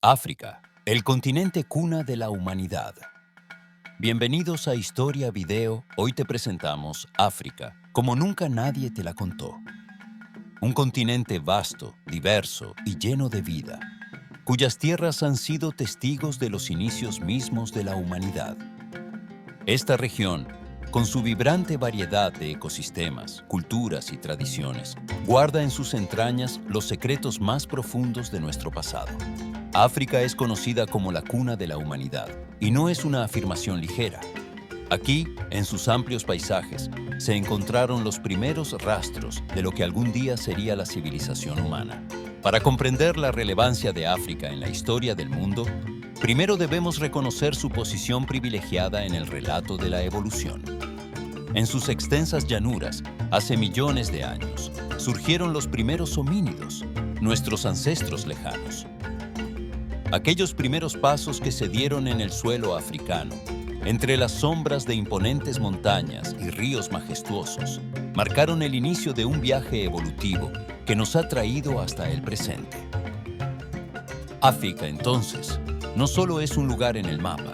África, el continente cuna de la humanidad. Bienvenidos a Historia Video. Hoy te presentamos África, como nunca nadie te la contó. Un continente vasto, diverso y lleno de vida, cuyas tierras han sido testigos de los inicios mismos de la humanidad. Esta región, con su vibrante variedad de ecosistemas, culturas y tradiciones, guarda en sus entrañas los secretos más profundos de nuestro pasado. África es conocida como la cuna de la humanidad, y no es una afirmación ligera. Aquí, en sus amplios paisajes, se encontraron los primeros rastros de lo que algún día sería la civilización humana. Para comprender la relevancia de África en la historia del mundo, primero debemos reconocer su posición privilegiada en el relato de la evolución. En sus extensas llanuras, hace millones de años, surgieron los primeros homínidos, nuestros ancestros lejanos. Aquellos primeros pasos que se dieron en el suelo africano, entre las sombras de imponentes montañas y ríos majestuosos, marcaron el inicio de un viaje evolutivo que nos ha traído hasta el presente. África, entonces, no solo es un lugar en el mapa,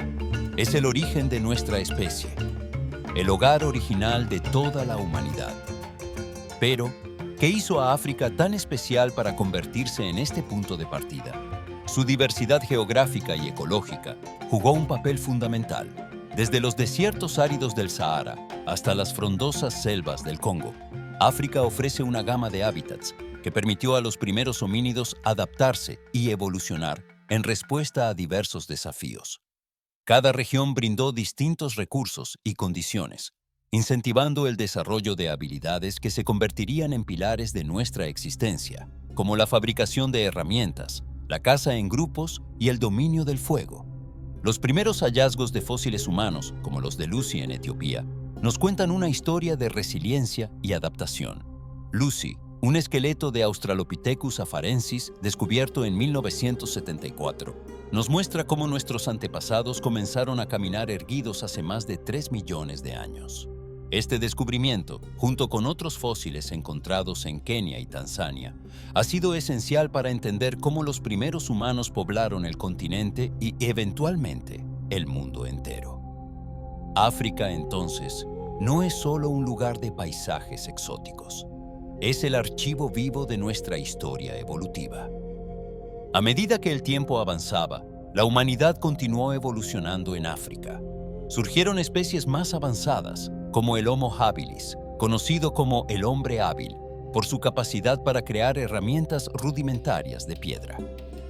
es el origen de nuestra especie, el hogar original de toda la humanidad. Pero, ¿qué hizo a África tan especial para convertirse en este punto de partida? Su diversidad geográfica y ecológica jugó un papel fundamental. Desde los desiertos áridos del Sahara hasta las frondosas selvas del Congo, África ofrece una gama de hábitats que permitió a los primeros homínidos adaptarse y evolucionar en respuesta a diversos desafíos. Cada región brindó distintos recursos y condiciones, incentivando el desarrollo de habilidades que se convertirían en pilares de nuestra existencia, como la fabricación de herramientas, la caza en grupos y el dominio del fuego. Los primeros hallazgos de fósiles humanos, como los de Lucy en Etiopía, nos cuentan una historia de resiliencia y adaptación. Lucy, un esqueleto de Australopithecus afarensis descubierto en 1974, nos muestra cómo nuestros antepasados comenzaron a caminar erguidos hace más de 3 millones de años. Este descubrimiento, junto con otros fósiles encontrados en Kenia y Tanzania, ha sido esencial para entender cómo los primeros humanos poblaron el continente y, eventualmente, el mundo entero. África, entonces, no es solo un lugar de paisajes exóticos. Es el archivo vivo de nuestra historia evolutiva. A medida que el tiempo avanzaba, la humanidad continuó evolucionando en África. Surgieron especies más avanzadas, como el Homo habilis, conocido como el hombre hábil, por su capacidad para crear herramientas rudimentarias de piedra.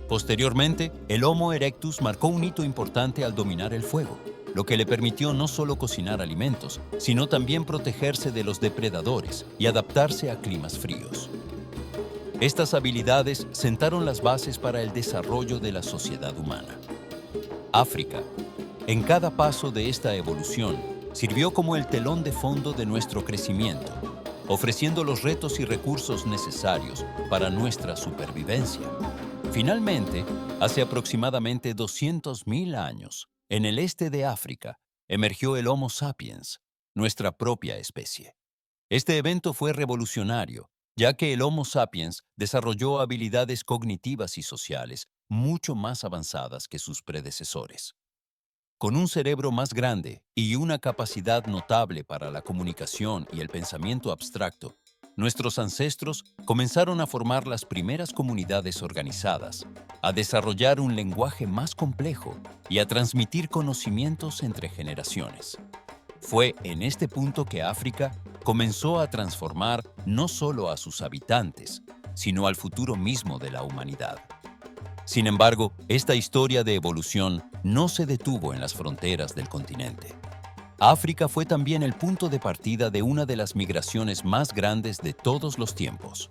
Posteriormente, el Homo erectus marcó un hito importante al dominar el fuego, lo que le permitió no solo cocinar alimentos, sino también protegerse de los depredadores y adaptarse a climas fríos. Estas habilidades sentaron las bases para el desarrollo de la sociedad humana. África, en cada paso de esta evolución, sirvió como el telón de fondo de nuestro crecimiento, ofreciendo los retos y recursos necesarios para nuestra supervivencia. Finalmente, hace aproximadamente 200.000 años, en el este de África, emergió el Homo sapiens, nuestra propia especie. Este evento fue revolucionario, ya que el Homo sapiens desarrolló habilidades cognitivas y sociales mucho más avanzadas que sus predecesores. Con un cerebro más grande y una capacidad notable para la comunicación y el pensamiento abstracto, nuestros ancestros comenzaron a formar las primeras comunidades organizadas, a desarrollar un lenguaje más complejo y a transmitir conocimientos entre generaciones. Fue en este punto que África comenzó a transformar no solo a sus habitantes, sino al futuro mismo de la humanidad. Sin embargo, esta historia de evolución no se detuvo en las fronteras del continente. África fue también el punto de partida de una de las migraciones más grandes de todos los tiempos.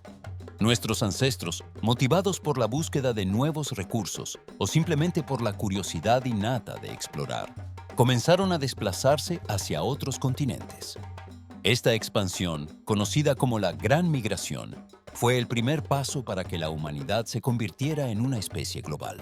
Nuestros ancestros, motivados por la búsqueda de nuevos recursos o simplemente por la curiosidad innata de explorar, comenzaron a desplazarse hacia otros continentes. Esta expansión, conocida como la Gran Migración, fue el primer paso para que la humanidad se convirtiera en una especie global.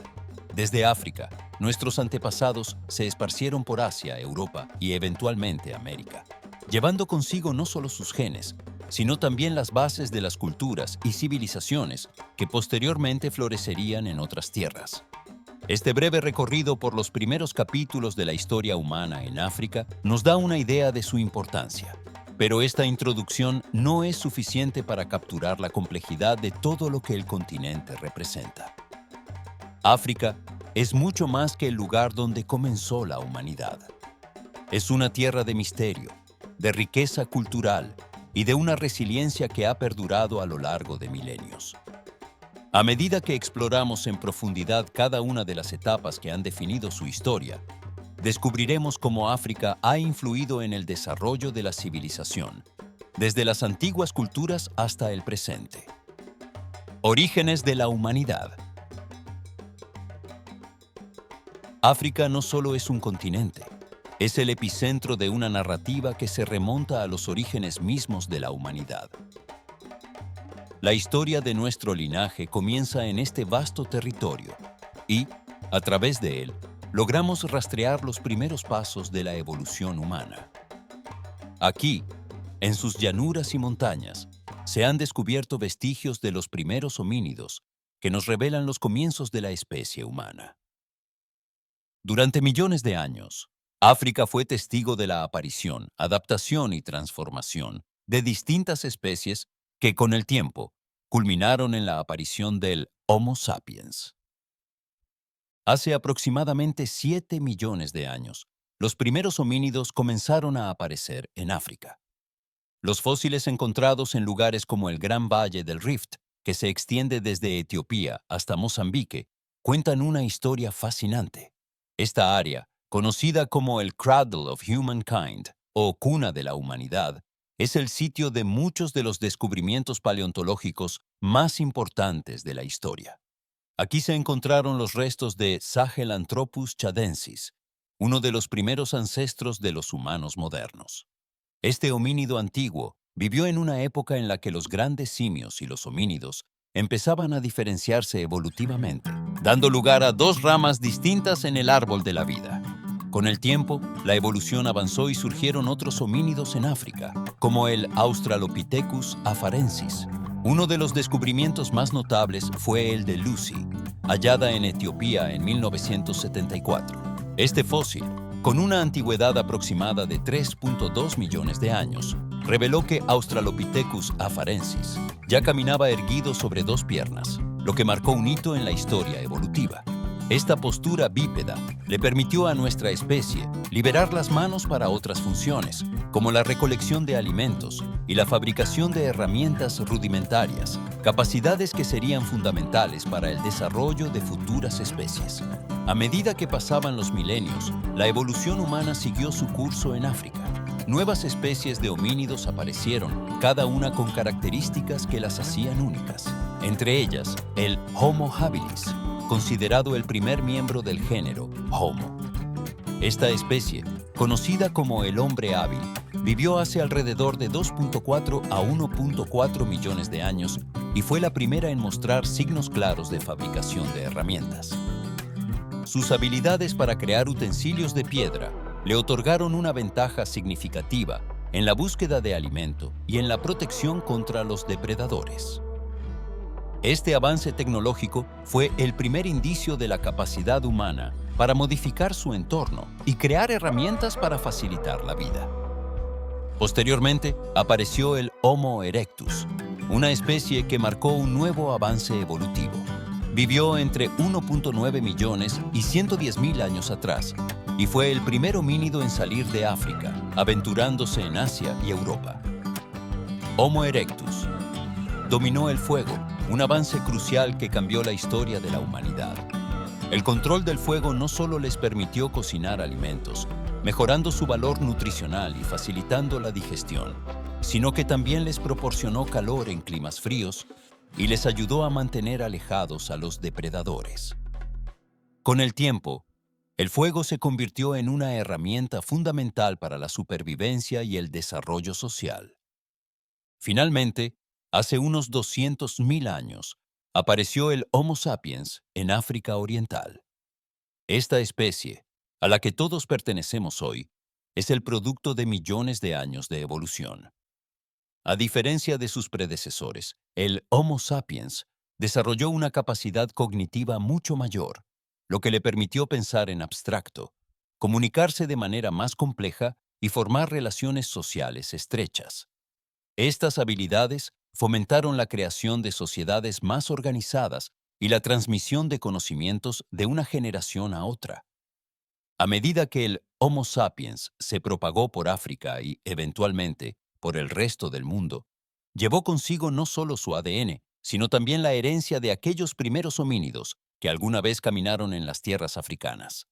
Desde África, nuestros antepasados se esparcieron por Asia, Europa y eventualmente América, llevando consigo no solo sus genes, sino también las bases de las culturas y civilizaciones que posteriormente florecerían en otras tierras. Este breve recorrido por los primeros capítulos de la historia humana en África nos da una idea de su importancia. Pero esta introducción no es suficiente para capturar la complejidad de todo lo que el continente representa. África es mucho más que el lugar donde comenzó la humanidad. Es una tierra de misterio, de riqueza cultural y de una resiliencia que ha perdurado a lo largo de milenios. A medida que exploramos en profundidad cada una de las etapas que han definido su historia, descubriremos cómo África ha influido en el desarrollo de la civilización, desde las antiguas culturas hasta el presente. Orígenes de la humanidad. África no solo es un continente, es el epicentro de una narrativa que se remonta a los orígenes mismos de la humanidad. La historia de nuestro linaje comienza en este vasto territorio y, a través de él, logramos rastrear los primeros pasos de la evolución humana. Aquí, en sus llanuras y montañas, se han descubierto vestigios de los primeros homínidos que nos revelan los comienzos de la especie humana. Durante millones de años, África fue testigo de la aparición, adaptación y transformación de distintas especies que con el tiempo culminaron en la aparición del Homo sapiens. Hace aproximadamente 7 millones de años, los primeros homínidos comenzaron a aparecer en África. Los fósiles encontrados en lugares como el Gran Valle del Rift, que se extiende desde Etiopía hasta Mozambique, cuentan una historia fascinante. Esta área, conocida como el Cradle of Humankind, o Cuna de la Humanidad, es el sitio de muchos de los descubrimientos paleontológicos más importantes de la historia. Aquí se encontraron los restos de Sahelanthropus chadensis, uno de los primeros ancestros de los humanos modernos. Este homínido antiguo vivió en una época en la que los grandes simios y los homínidos empezaban a diferenciarse evolutivamente, dando lugar a dos ramas distintas en el árbol de la vida. Con el tiempo, la evolución avanzó y surgieron otros homínidos en África, como el Australopithecus afarensis. Uno de los descubrimientos más notables fue el de Lucy, hallada en Etiopía en 1974. Este fósil, con una antigüedad aproximada de 3.2 millones de años, reveló que Australopithecus afarensis ya caminaba erguido sobre dos piernas, lo que marcó un hito en la historia evolutiva. Esta postura bípeda le permitió a nuestra especie liberar las manos para otras funciones, como la recolección de alimentos y la fabricación de herramientas rudimentarias, capacidades que serían fundamentales para el desarrollo de futuras especies. A medida que pasaban los milenios, la evolución humana siguió su curso en África. Nuevas especies de homínidos aparecieron, cada una con características que las hacían únicas. Entre ellas, el Homo habilis, considerado el primer miembro del género Homo. Esta especie, conocida como el hombre hábil, vivió hace alrededor de 2.4 a 1.4 millones de años y fue la primera en mostrar signos claros de fabricación de herramientas. Sus habilidades para crear utensilios de piedra le otorgaron una ventaja significativa en la búsqueda de alimento y en la protección contra los depredadores. Este avance tecnológico fue el primer indicio de la capacidad humana para modificar su entorno y crear herramientas para facilitar la vida. Posteriormente, apareció el Homo erectus, una especie que marcó un nuevo avance evolutivo. Vivió entre 1.9 millones y 110.000 años atrás y fue el primer homínido en salir de África, aventurándose en Asia y Europa. Homo erectus dominó el fuego, un avance crucial que cambió la historia de la humanidad. El control del fuego no solo les permitió cocinar alimentos, mejorando su valor nutricional y facilitando la digestión, sino que también les proporcionó calor en climas fríos y les ayudó a mantener alejados a los depredadores. Con el tiempo, el fuego se convirtió en una herramienta fundamental para la supervivencia y el desarrollo social. Finalmente, hace unos 200.000 años, apareció el Homo sapiens en África Oriental. Esta especie, a la que todos pertenecemos hoy, es el producto de millones de años de evolución. A diferencia de sus predecesores, el Homo sapiens desarrolló una capacidad cognitiva mucho mayor, lo que le permitió pensar en abstracto, comunicarse de manera más compleja y formar relaciones sociales estrechas. Estas habilidades fomentaron la creación de sociedades más organizadas y la transmisión de conocimientos de una generación a otra. A medida que el Homo sapiens se propagó por África y, eventualmente, por el resto del mundo, llevó consigo no solo su ADN, sino también la herencia de aquellos primeros homínidos que alguna vez caminaron en las tierras africanas.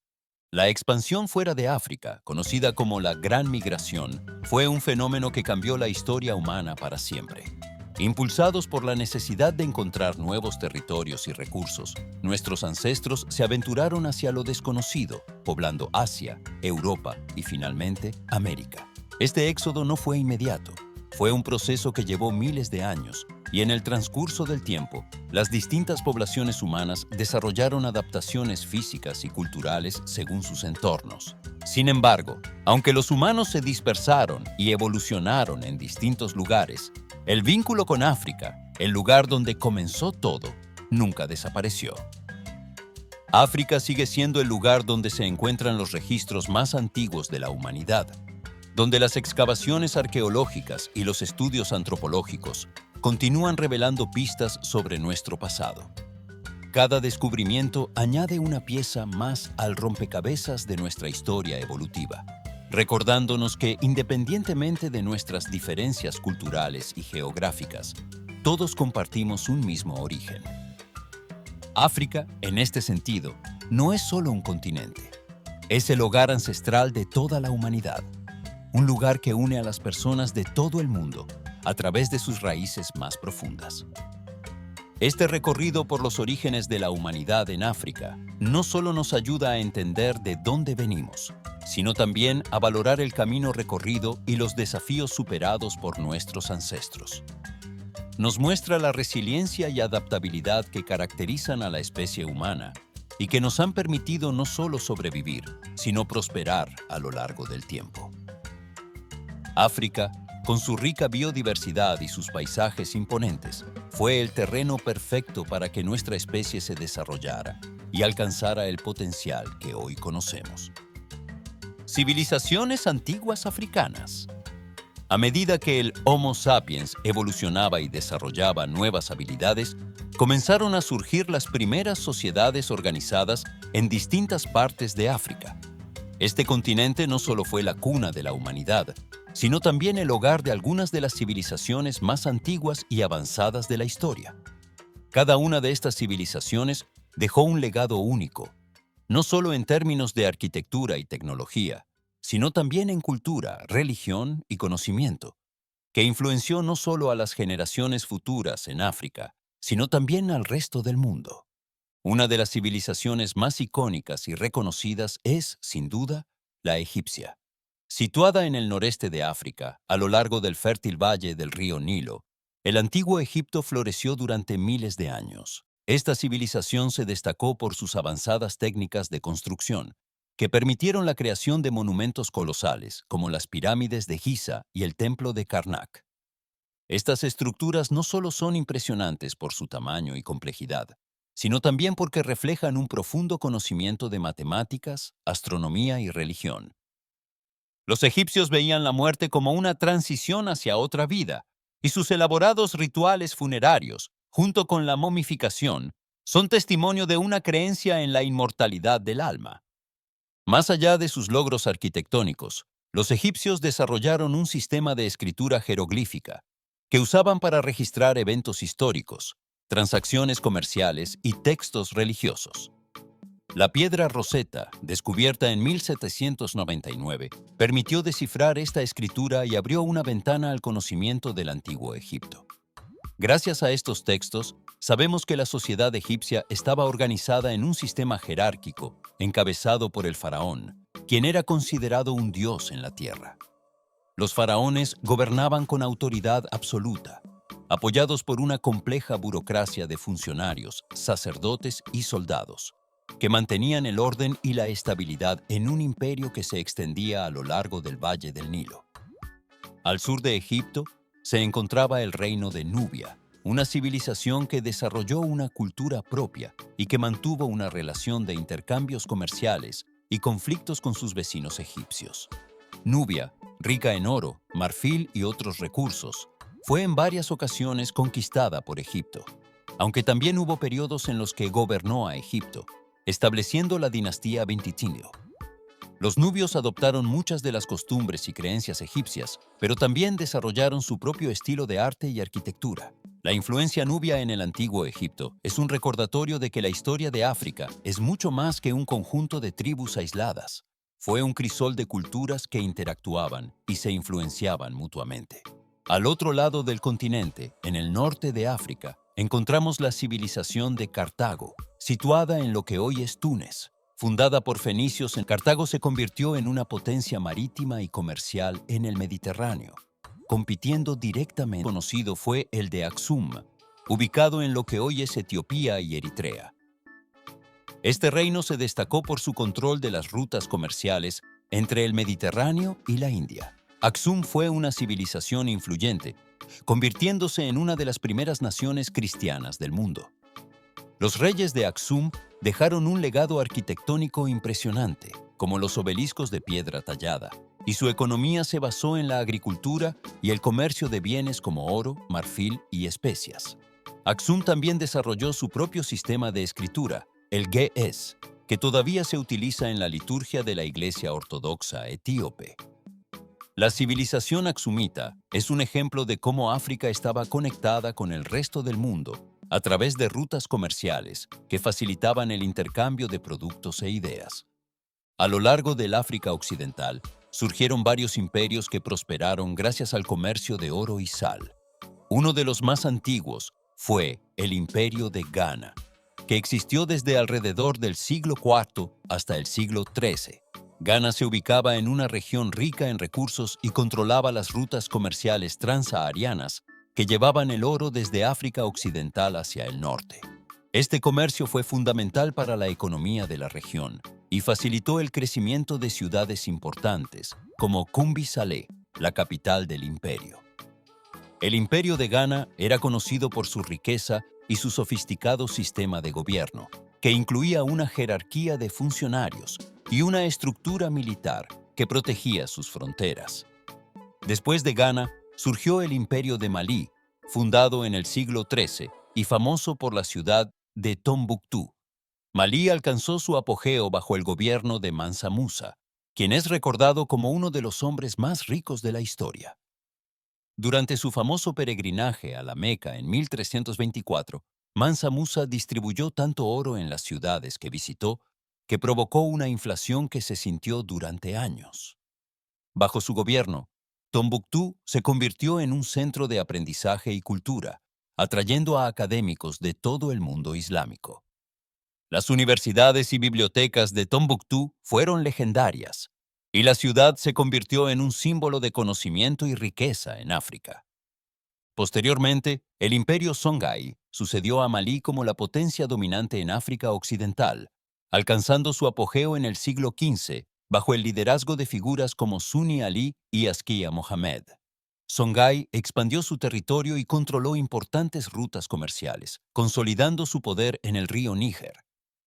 La expansión fuera de África, conocida como la Gran Migración, fue un fenómeno que cambió la historia humana para siempre. Impulsados por la necesidad de encontrar nuevos territorios y recursos, nuestros ancestros se aventuraron hacia lo desconocido, poblando Asia, Europa y finalmente América. Este éxodo no fue inmediato, fue un proceso que llevó miles de años y en el transcurso del tiempo, las distintas poblaciones humanas desarrollaron adaptaciones físicas y culturales según sus entornos. Sin embargo, aunque los humanos se dispersaron y evolucionaron en distintos lugares, el vínculo con África, el lugar donde comenzó todo, nunca desapareció. África sigue siendo el lugar donde se encuentran los registros más antiguos de la humanidad, donde las excavaciones arqueológicas y los estudios antropológicos continúan revelando pistas sobre nuestro pasado. Cada descubrimiento añade una pieza más al rompecabezas de nuestra historia evolutiva, recordándonos que, independientemente de nuestras diferencias culturales y geográficas, todos compartimos un mismo origen. África, en este sentido, no es solo un continente. Es el hogar ancestral de toda la humanidad, un lugar que une a las personas de todo el mundo a través de sus raíces más profundas. Este recorrido por los orígenes de la humanidad en África no solo nos ayuda a entender de dónde venimos, sino también a valorar el camino recorrido y los desafíos superados por nuestros ancestros. Nos muestra la resiliencia y adaptabilidad que caracterizan a la especie humana y que nos han permitido no solo sobrevivir, sino prosperar a lo largo del tiempo. África, con su rica biodiversidad y sus paisajes imponentes, fue el terreno perfecto para que nuestra especie se desarrollara y alcanzara el potencial que hoy conocemos. Civilizaciones antiguas africanas. A medida que el Homo sapiens evolucionaba y desarrollaba nuevas habilidades, comenzaron a surgir las primeras sociedades organizadas en distintas partes de África. Este continente no solo fue la cuna de la humanidad, sino también el hogar de algunas de las civilizaciones más antiguas y avanzadas de la historia. Cada una de estas civilizaciones dejó un legado único, no solo en términos de arquitectura y tecnología, sino también en cultura, religión y conocimiento, que influenció no solo a las generaciones futuras en África, sino también al resto del mundo. Una de las civilizaciones más icónicas y reconocidas es, sin duda, la egipcia. Situada en el noreste de África, a lo largo del fértil valle del río Nilo, el antiguo Egipto floreció durante miles de años. Esta civilización se destacó por sus avanzadas técnicas de construcción, que permitieron la creación de monumentos colosales, como las pirámides de Giza y el templo de Karnak. Estas estructuras no solo son impresionantes por su tamaño y complejidad, sino también porque reflejan un profundo conocimiento de matemáticas, astronomía y religión. Los egipcios veían la muerte como una transición hacia otra vida, y sus elaborados rituales funerarios, junto con la momificación, son testimonio de una creencia en la inmortalidad del alma. Más allá de sus logros arquitectónicos, los egipcios desarrollaron un sistema de escritura jeroglífica que usaban para registrar eventos históricos, transacciones comerciales y textos religiosos. La piedra Rosetta, descubierta en 1799, permitió descifrar esta escritura y abrió una ventana al conocimiento del antiguo Egipto. Gracias a estos textos, sabemos que la sociedad egipcia estaba organizada en un sistema jerárquico, encabezado por el faraón, quien era considerado un dios en la tierra. Los faraones gobernaban con autoridad absoluta, apoyados por una compleja burocracia de funcionarios, sacerdotes y soldados, que mantenían el orden y la estabilidad en un imperio que se extendía a lo largo del valle del Nilo. Al sur de Egipto se encontraba el reino de Nubia, una civilización que desarrolló una cultura propia y que mantuvo una relación de intercambios comerciales y conflictos con sus vecinos egipcios. Nubia, rica en oro, marfil y otros recursos, fue en varias ocasiones conquistada por Egipto, aunque también hubo periodos en los que gobernó a Egipto, estableciendo la dinastía Vinticinio. Los nubios adoptaron muchas de las costumbres y creencias egipcias, pero también desarrollaron su propio estilo de arte y arquitectura. La influencia nubia en el antiguo Egipto es un recordatorio de que la historia de África es mucho más que un conjunto de tribus aisladas. Fue un crisol de culturas que interactuaban y se influenciaban mutuamente. Al otro lado del continente, en el norte de África, encontramos la civilización de Cartago, situada en lo que hoy es Túnez. Fundada por fenicios, Cartago se convirtió en una potencia marítima y comercial en el Mediterráneo, compitiendo directamente. Conocido fue el de Aksum, ubicado en lo que hoy es Etiopía y Eritrea. Este reino se destacó por su control de las rutas comerciales entre el Mediterráneo y la India. Aksum fue una civilización influyente, convirtiéndose en una de las primeras naciones cristianas del mundo. Los reyes de Aksum dejaron un legado arquitectónico impresionante, como los obeliscos de piedra tallada, y su economía se basó en la agricultura y el comercio de bienes como oro, marfil y especias. Aksum también desarrolló su propio sistema de escritura, el Ge'ez, que todavía se utiliza en la liturgia de la Iglesia Ortodoxa etíope. La civilización aksumita es un ejemplo de cómo África estaba conectada con el resto del mundo a través de rutas comerciales que facilitaban el intercambio de productos e ideas. A lo largo del África Occidental, surgieron varios imperios que prosperaron gracias al comercio de oro y sal. Uno de los más antiguos fue el Imperio de Ghana, que existió desde alrededor del siglo IV hasta el siglo XIII. Ghana se ubicaba en una región rica en recursos y controlaba las rutas comerciales transsaharianas que llevaban el oro desde África Occidental hacia el norte. Este comercio fue fundamental para la economía de la región y facilitó el crecimiento de ciudades importantes como Kumbi Saleh, la capital del imperio. El Imperio de Ghana era conocido por su riqueza y su sofisticado sistema de gobierno, que incluía una jerarquía de funcionarios y una estructura militar que protegía sus fronteras. Después de Ghana, surgió el Imperio de Malí, fundado en el siglo XIII y famoso por la ciudad de Tombuctú. Malí alcanzó su apogeo bajo el gobierno de Mansa Musa, quien es recordado como uno de los hombres más ricos de la historia. Durante su famoso peregrinaje a la Meca en 1324, Mansa Musa distribuyó tanto oro en las ciudades que visitó que provocó una inflación que se sintió durante años. Bajo su gobierno, Tombuctú se convirtió en un centro de aprendizaje y cultura, atrayendo a académicos de todo el mundo islámico. Las universidades y bibliotecas de Tombuctú fueron legendarias, y la ciudad se convirtió en un símbolo de conocimiento y riqueza en África. Posteriormente, el imperio Songhai sucedió a Malí como la potencia dominante en África Occidental, alcanzando su apogeo en el siglo XV bajo el liderazgo de figuras como Sunni Ali y Askia Mohammed. Songhai expandió su territorio y controló importantes rutas comerciales, consolidando su poder en el río Níger.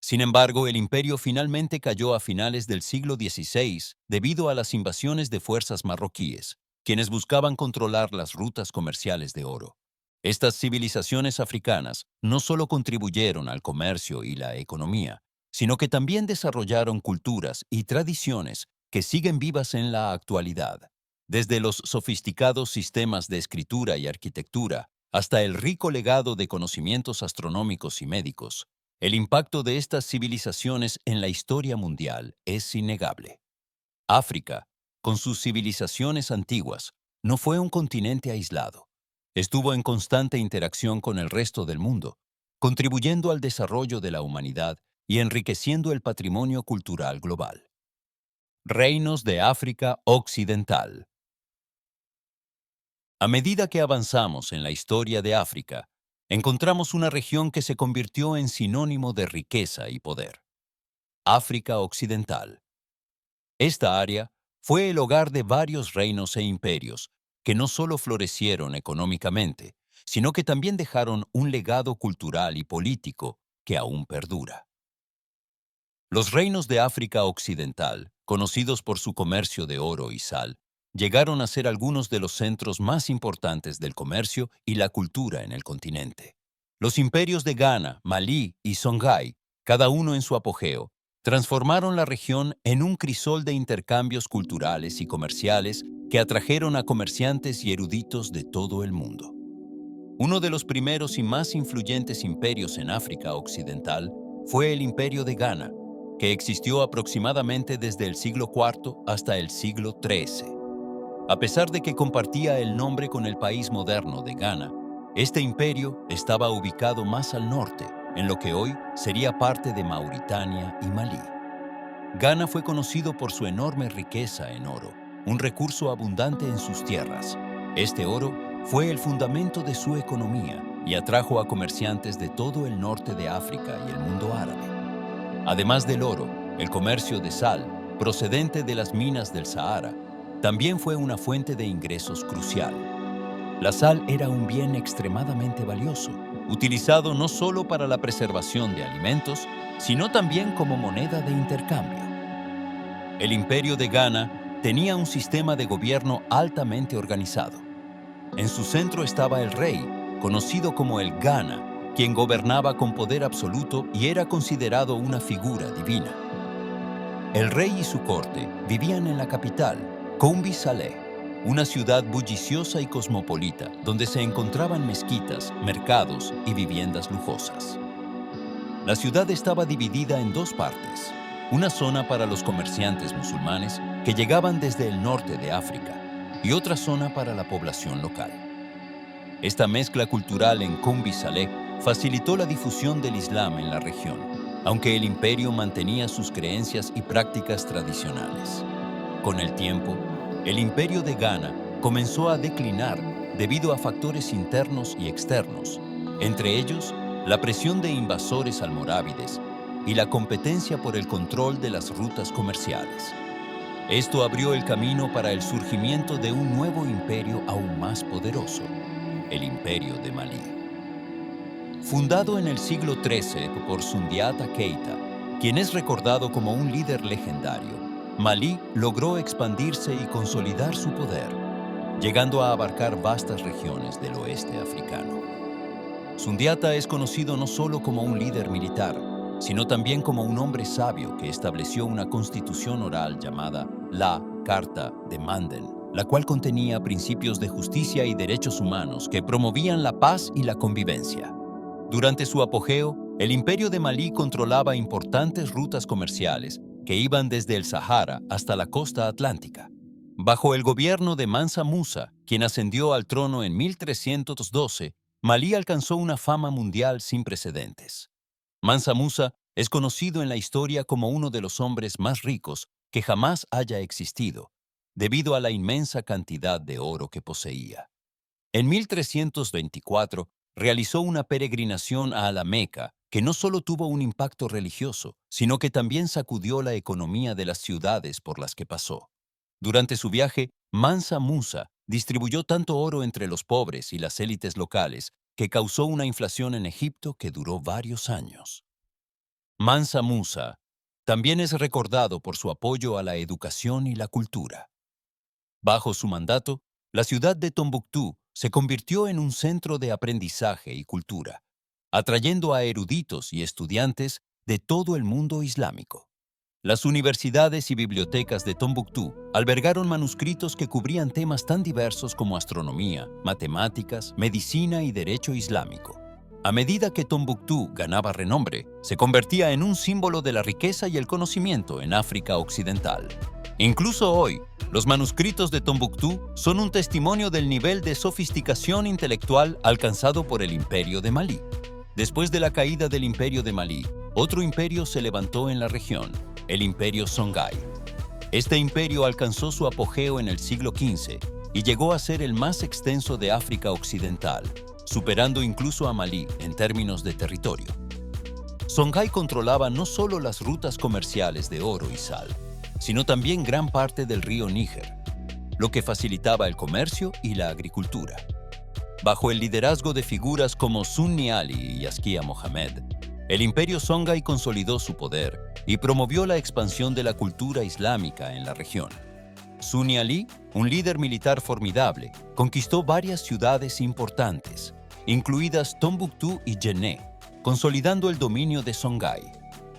Sin embargo, el imperio finalmente cayó a finales del siglo XVI debido a las invasiones de fuerzas marroquíes, quienes buscaban controlar las rutas comerciales de oro. Estas civilizaciones africanas no solo contribuyeron al comercio y la economía, sino que también desarrollaron culturas y tradiciones que siguen vivas en la actualidad. Desde los sofisticados sistemas de escritura y arquitectura hasta el rico legado de conocimientos astronómicos y médicos, el impacto de estas civilizaciones en la historia mundial es innegable. África, con sus civilizaciones antiguas, no fue un continente aislado. Estuvo en constante interacción con el resto del mundo, contribuyendo al desarrollo de la humanidad y enriqueciendo el patrimonio cultural global. Reinos de África Occidental. A medida que avanzamos en la historia de África, encontramos una región que se convirtió en sinónimo de riqueza y poder. África Occidental. Esta área fue el hogar de varios reinos e imperios que no solo florecieron económicamente, sino que también dejaron un legado cultural y político que aún perdura. Los reinos de África Occidental, conocidos por su comercio de oro y sal, llegaron a ser algunos de los centros más importantes del comercio y la cultura en el continente. Los imperios de Ghana, Malí y Songhai, cada uno en su apogeo, transformaron la región en un crisol de intercambios culturales y comerciales que atrajeron a comerciantes y eruditos de todo el mundo. Uno de los primeros y más influyentes imperios en África Occidental fue el Imperio de Ghana, que existió aproximadamente desde el siglo IV hasta el siglo XIII. A pesar de que compartía el nombre con el país moderno de Ghana, este imperio estaba ubicado más al norte, en lo que hoy sería parte de Mauritania y Malí. Ghana fue conocido por su enorme riqueza en oro, un recurso abundante en sus tierras. Este oro fue el fundamento de su economía y atrajo a comerciantes de todo el norte de África y el mundo árabe. Además del oro, el comercio de sal, procedente de las minas del Sahara, también fue una fuente de ingresos crucial. La sal era un bien extremadamente valioso, utilizado no solo para la preservación de alimentos, sino también como moneda de intercambio. El Imperio de Ghana tenía un sistema de gobierno altamente organizado. En su centro estaba el rey, conocido como el Ghana, quien gobernaba con poder absoluto y era considerado una figura divina. El rey y su corte vivían en la capital, Kombi Saleh, una ciudad bulliciosa y cosmopolita, donde se encontraban mezquitas, mercados y viviendas lujosas. La ciudad estaba dividida en dos partes, una zona para los comerciantes musulmanes que llegaban desde el norte de África y otra zona para la población local. Esta mezcla cultural en Kombi Saleh facilitó la difusión del Islam en la región, aunque el imperio mantenía sus creencias y prácticas tradicionales. Con el tiempo, el imperio de Ghana comenzó a declinar debido a factores internos y externos, entre ellos la presión de invasores almorávides y la competencia por el control de las rutas comerciales. Esto abrió el camino para el surgimiento de un nuevo imperio aún más poderoso, el Imperio de Malí. Fundado en el siglo XIII por Sundiata Keita, quien es recordado como un líder legendario, Malí logró expandirse y consolidar su poder, llegando a abarcar vastas regiones del oeste africano. Sundiata es conocido no solo como un líder militar, sino también como un hombre sabio que estableció una constitución oral llamada la Carta de Manden, la cual contenía principios de justicia y derechos humanos que promovían la paz y la convivencia. Durante su apogeo, el Imperio de Malí controlaba importantes rutas comerciales que iban desde el Sahara hasta la costa atlántica. Bajo el gobierno de Mansa Musa, quien ascendió al trono en 1312, Malí alcanzó una fama mundial sin precedentes. Mansa Musa es conocido en la historia como uno de los hombres más ricos que jamás haya existido, debido a la inmensa cantidad de oro que poseía. En 1324, realizó una peregrinación a la Meca que no solo tuvo un impacto religioso, sino que también sacudió la economía de las ciudades por las que pasó. Durante su viaje, Mansa Musa distribuyó tanto oro entre los pobres y las élites locales que causó una inflación en Egipto que duró varios años. Mansa Musa también es recordado por su apoyo a la educación y la cultura. Bajo su mandato, la ciudad de Tombuctú se convirtió en un centro de aprendizaje y cultura, atrayendo a eruditos y estudiantes de todo el mundo islámico. Las universidades y bibliotecas de Tombuctú albergaron manuscritos que cubrían temas tan diversos como astronomía, matemáticas, medicina y derecho islámico. A medida que Tombuctú ganaba renombre, se convertía en un símbolo de la riqueza y el conocimiento en África Occidental. Incluso hoy, los manuscritos de Tombuctú son un testimonio del nivel de sofisticación intelectual alcanzado por el Imperio de Malí. Después de la caída del Imperio de Malí, otro imperio se levantó en la región, el Imperio Songhai. Este imperio alcanzó su apogeo en el siglo XV y llegó a ser el más extenso de África Occidental, superando incluso a Malí en términos de territorio. Songhai controlaba no solo las rutas comerciales de oro y sal, sino también gran parte del río Níger, lo que facilitaba el comercio y la agricultura. Bajo el liderazgo de figuras como Sunni Ali y Yazkia Mohammed, el imperio Songhai consolidó su poder y promovió la expansión de la cultura islámica en la región. Sunni Ali, un líder militar formidable, conquistó varias ciudades importantes, incluidas Tombuctú y Jenné, consolidando el dominio de Songhai.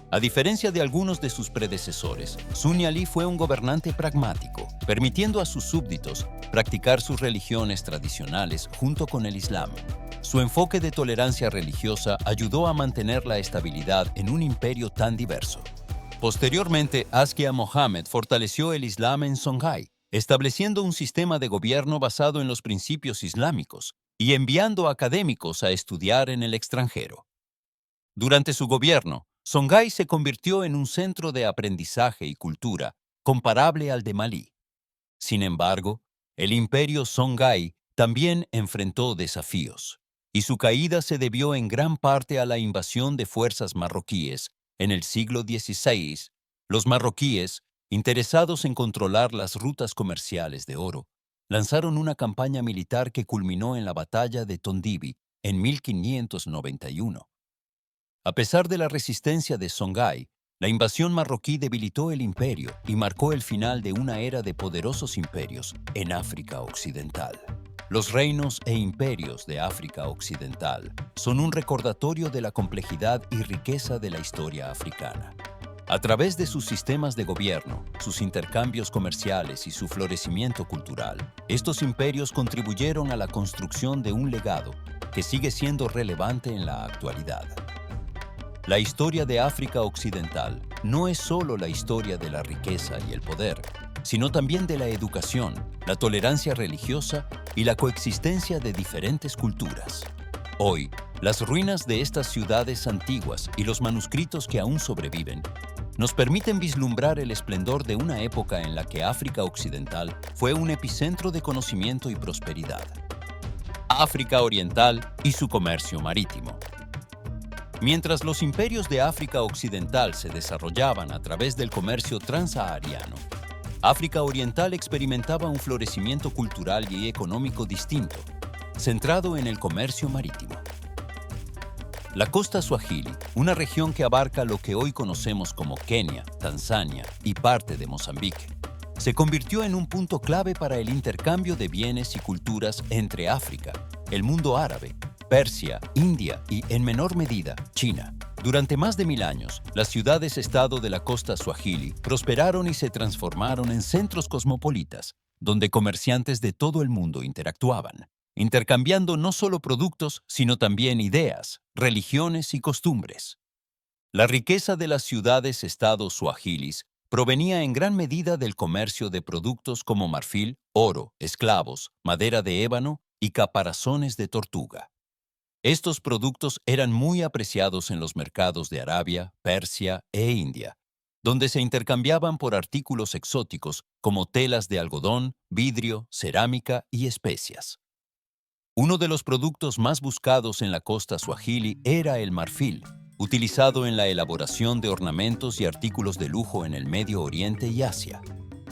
A diferencia de algunos de sus predecesores, Sunni Ali fue un gobernante pragmático, permitiendo a sus súbditos practicar sus religiones tradicionales junto con el Islam. Su enfoque de tolerancia religiosa ayudó a mantener la estabilidad en un imperio tan diverso. Posteriormente, Yazkia Mohammed fortaleció el Islam en Songhai, estableciendo un sistema de gobierno basado en los principios islámicos y enviando académicos a estudiar en el extranjero. Durante su gobierno, Songhai se convirtió en un centro de aprendizaje y cultura comparable al de Malí. Sin embargo, el imperio Songhai también enfrentó desafíos, y su caída se debió en gran parte a la invasión de fuerzas marroquíes. En el siglo XVI, los marroquíes, interesados en controlar las rutas comerciales de oro, lanzaron una campaña militar que culminó en la batalla de Tondibi en 1591. A pesar de la resistencia de Songhai, la invasión marroquí debilitó el imperio y marcó el final de una era de poderosos imperios en África Occidental. Los reinos e imperios de África Occidental son un recordatorio de la complejidad y riqueza de la historia africana. A través de sus sistemas de gobierno, sus intercambios comerciales y su florecimiento cultural, estos imperios contribuyeron a la construcción de un legado que sigue siendo relevante en la actualidad. La historia de África Occidental no es solo la historia de la riqueza y el poder, sino también de la educación, la tolerancia religiosa y la coexistencia de diferentes culturas. Hoy, las ruinas de estas ciudades antiguas y los manuscritos que aún sobreviven nos permiten vislumbrar el esplendor de una época en la que África Occidental fue un epicentro de conocimiento y prosperidad. África Oriental y su comercio marítimo. Mientras los imperios de África Occidental se desarrollaban a través del comercio transsahariano, África Oriental experimentaba un florecimiento cultural y económico distinto, centrado en el comercio marítimo. La costa Swahili, una región que abarca lo que hoy conocemos como Kenia, Tanzania y parte de Mozambique, se convirtió en un punto clave para el intercambio de bienes y culturas entre África, el mundo árabe, Persia, India y, en menor medida, China. Durante más de 1000 años, las ciudades-estado de la costa Swahili prosperaron y se transformaron en centros cosmopolitas, donde comerciantes de todo el mundo interactuaban, intercambiando no solo productos, sino también ideas, religiones y costumbres. La riqueza de las ciudades-estado swahilis provenía en gran medida del comercio de productos como marfil, oro, esclavos, madera de ébano y caparazones de tortuga. Estos productos eran muy apreciados en los mercados de Arabia, Persia e India, donde se intercambiaban por artículos exóticos como telas de algodón, vidrio, cerámica y especias. Uno de los productos más buscados en la costa Swahili era el marfil, utilizado en la elaboración de ornamentos y artículos de lujo en el Medio Oriente y Asia.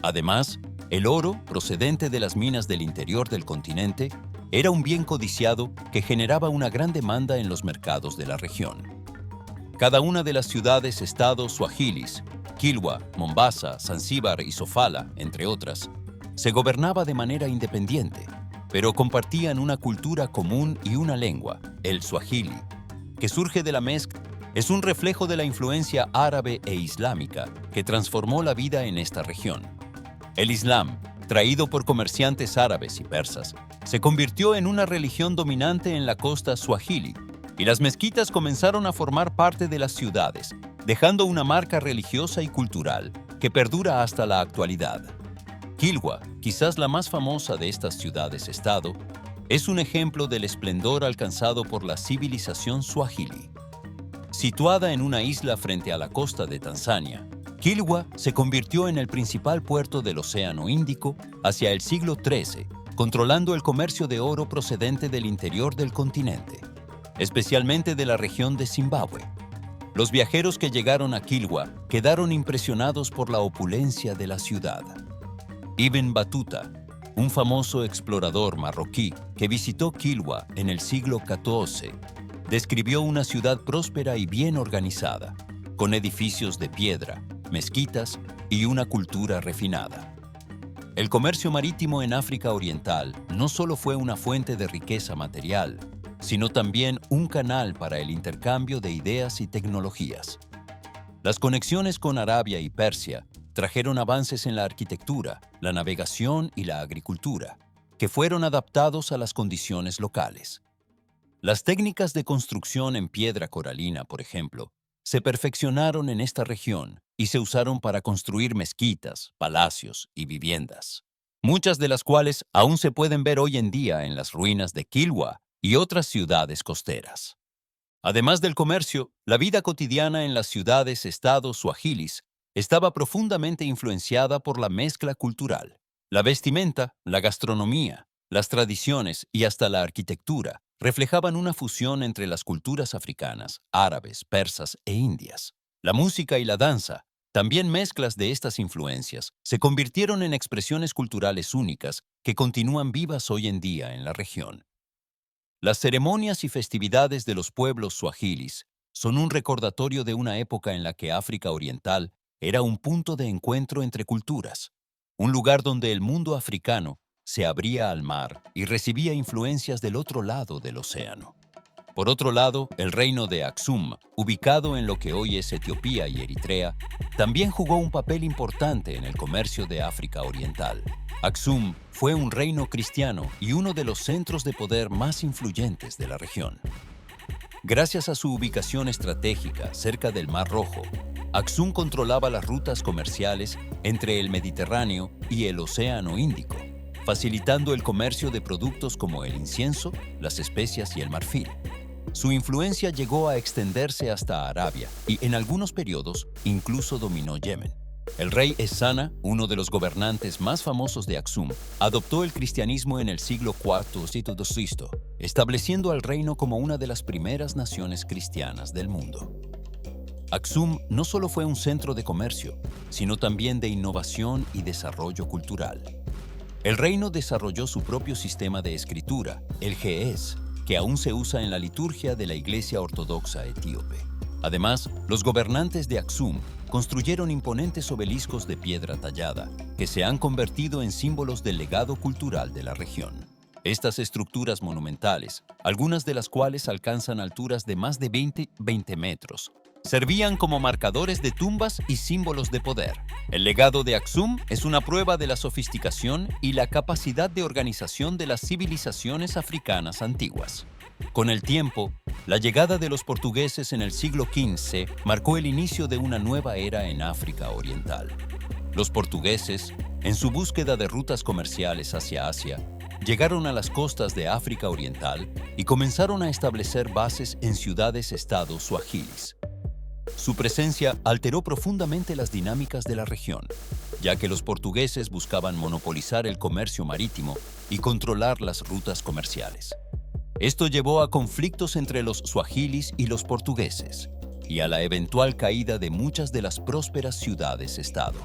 Además, el oro, procedente de las minas del interior del continente, era un bien codiciado que generaba una gran demanda en los mercados de la región. Cada una de las ciudades-estado swahilis, Kilwa, Mombasa, Zanzíbar y Sofala, entre otras, se gobernaba de manera independiente, pero compartían una cultura común y una lengua, el swahili, que surge de la mezcla. Es un reflejo de la influencia árabe e islámica que transformó la vida en esta región. El Islam, traído por comerciantes árabes y persas, se convirtió en una religión dominante en la costa Swahili, y las mezquitas comenzaron a formar parte de las ciudades, dejando una marca religiosa y cultural que perdura hasta la actualidad. Kilwa, quizás la más famosa de estas ciudades-estado, es un ejemplo del esplendor alcanzado por la civilización Swahili. Situada en una isla frente a la costa de Tanzania, Kilwa se convirtió en el principal puerto del Océano Índico hacia el siglo XIII, controlando el comercio de oro procedente del interior del continente, especialmente de la región de Zimbabue. Los viajeros que llegaron a Kilwa quedaron impresionados por la opulencia de la ciudad. Ibn Battuta, un famoso explorador marroquí que visitó Kilwa en el siglo XIV, describió una ciudad próspera y bien organizada, con edificios de piedra, mezquitas y una cultura refinada. El comercio marítimo en África Oriental no solo fue una fuente de riqueza material, sino también un canal para el intercambio de ideas y tecnologías. Las conexiones con Arabia y Persia trajeron avances en la arquitectura, la navegación y la agricultura, que fueron adaptados a las condiciones locales. Las técnicas de construcción en piedra coralina, por ejemplo, se perfeccionaron en esta región y se usaron para construir mezquitas, palacios y viviendas, muchas de las cuales aún se pueden ver hoy en día en las ruinas de Kilwa y otras ciudades costeras. Además del comercio, la vida cotidiana en las ciudades-estados suajilis estaba profundamente influenciada por la mezcla cultural. La vestimenta, la gastronomía, las tradiciones y hasta la arquitectura reflejaban una fusión entre las culturas africanas, árabes, persas e indias. La música y la danza, también mezclas de estas influencias, se convirtieron en expresiones culturales únicas que continúan vivas hoy en día en la región. Las ceremonias y festividades de los pueblos suajilis son un recordatorio de una época en la que África Oriental era un punto de encuentro entre culturas, un lugar donde el mundo africano se abría al mar y recibía influencias del otro lado del océano. Por otro lado, el reino de Aksum, ubicado en lo que hoy es Etiopía y Eritrea, también jugó un papel importante en el comercio de África Oriental. Aksum fue un reino cristiano y uno de los centros de poder más influyentes de la región. Gracias a su ubicación estratégica cerca del Mar Rojo, Aksum controlaba las rutas comerciales entre el Mediterráneo y el Océano Índico, facilitando el comercio de productos como el incienso, las especias y el marfil. Su influencia llegó a extenderse hasta Arabia y, en algunos periodos, incluso dominó Yemen. El rey Essana, uno de los gobernantes más famosos de Aksum, adoptó el cristianismo en el siglo IV a.C., estableciendo al reino como una de las primeras naciones cristianas del mundo. Aksum no solo fue un centro de comercio, sino también de innovación y desarrollo cultural. El reino desarrolló su propio sistema de escritura, el Ge'ez, que aún se usa en la liturgia de la Iglesia Ortodoxa etíope. Además, los gobernantes de Aksum construyeron imponentes obeliscos de piedra tallada, que se han convertido en símbolos del legado cultural de la región. Estas estructuras monumentales, algunas de las cuales alcanzan alturas de más de 20 metros, servían como marcadores de tumbas y símbolos de poder. El legado de Aksum es una prueba de la sofisticación y la capacidad de organización de las civilizaciones africanas antiguas. Con el tiempo, la llegada de los portugueses en el siglo XV marcó el inicio de una nueva era en África Oriental. Los portugueses, en su búsqueda de rutas comerciales hacia Asia, llegaron a las costas de África Oriental y comenzaron a establecer bases en ciudades-estados suajilis. Su presencia alteró profundamente las dinámicas de la región, ya que los portugueses buscaban monopolizar el comercio marítimo y controlar las rutas comerciales. Esto llevó a conflictos entre los suajilis y los portugueses, y a la eventual caída de muchas de las prósperas ciudades-estado.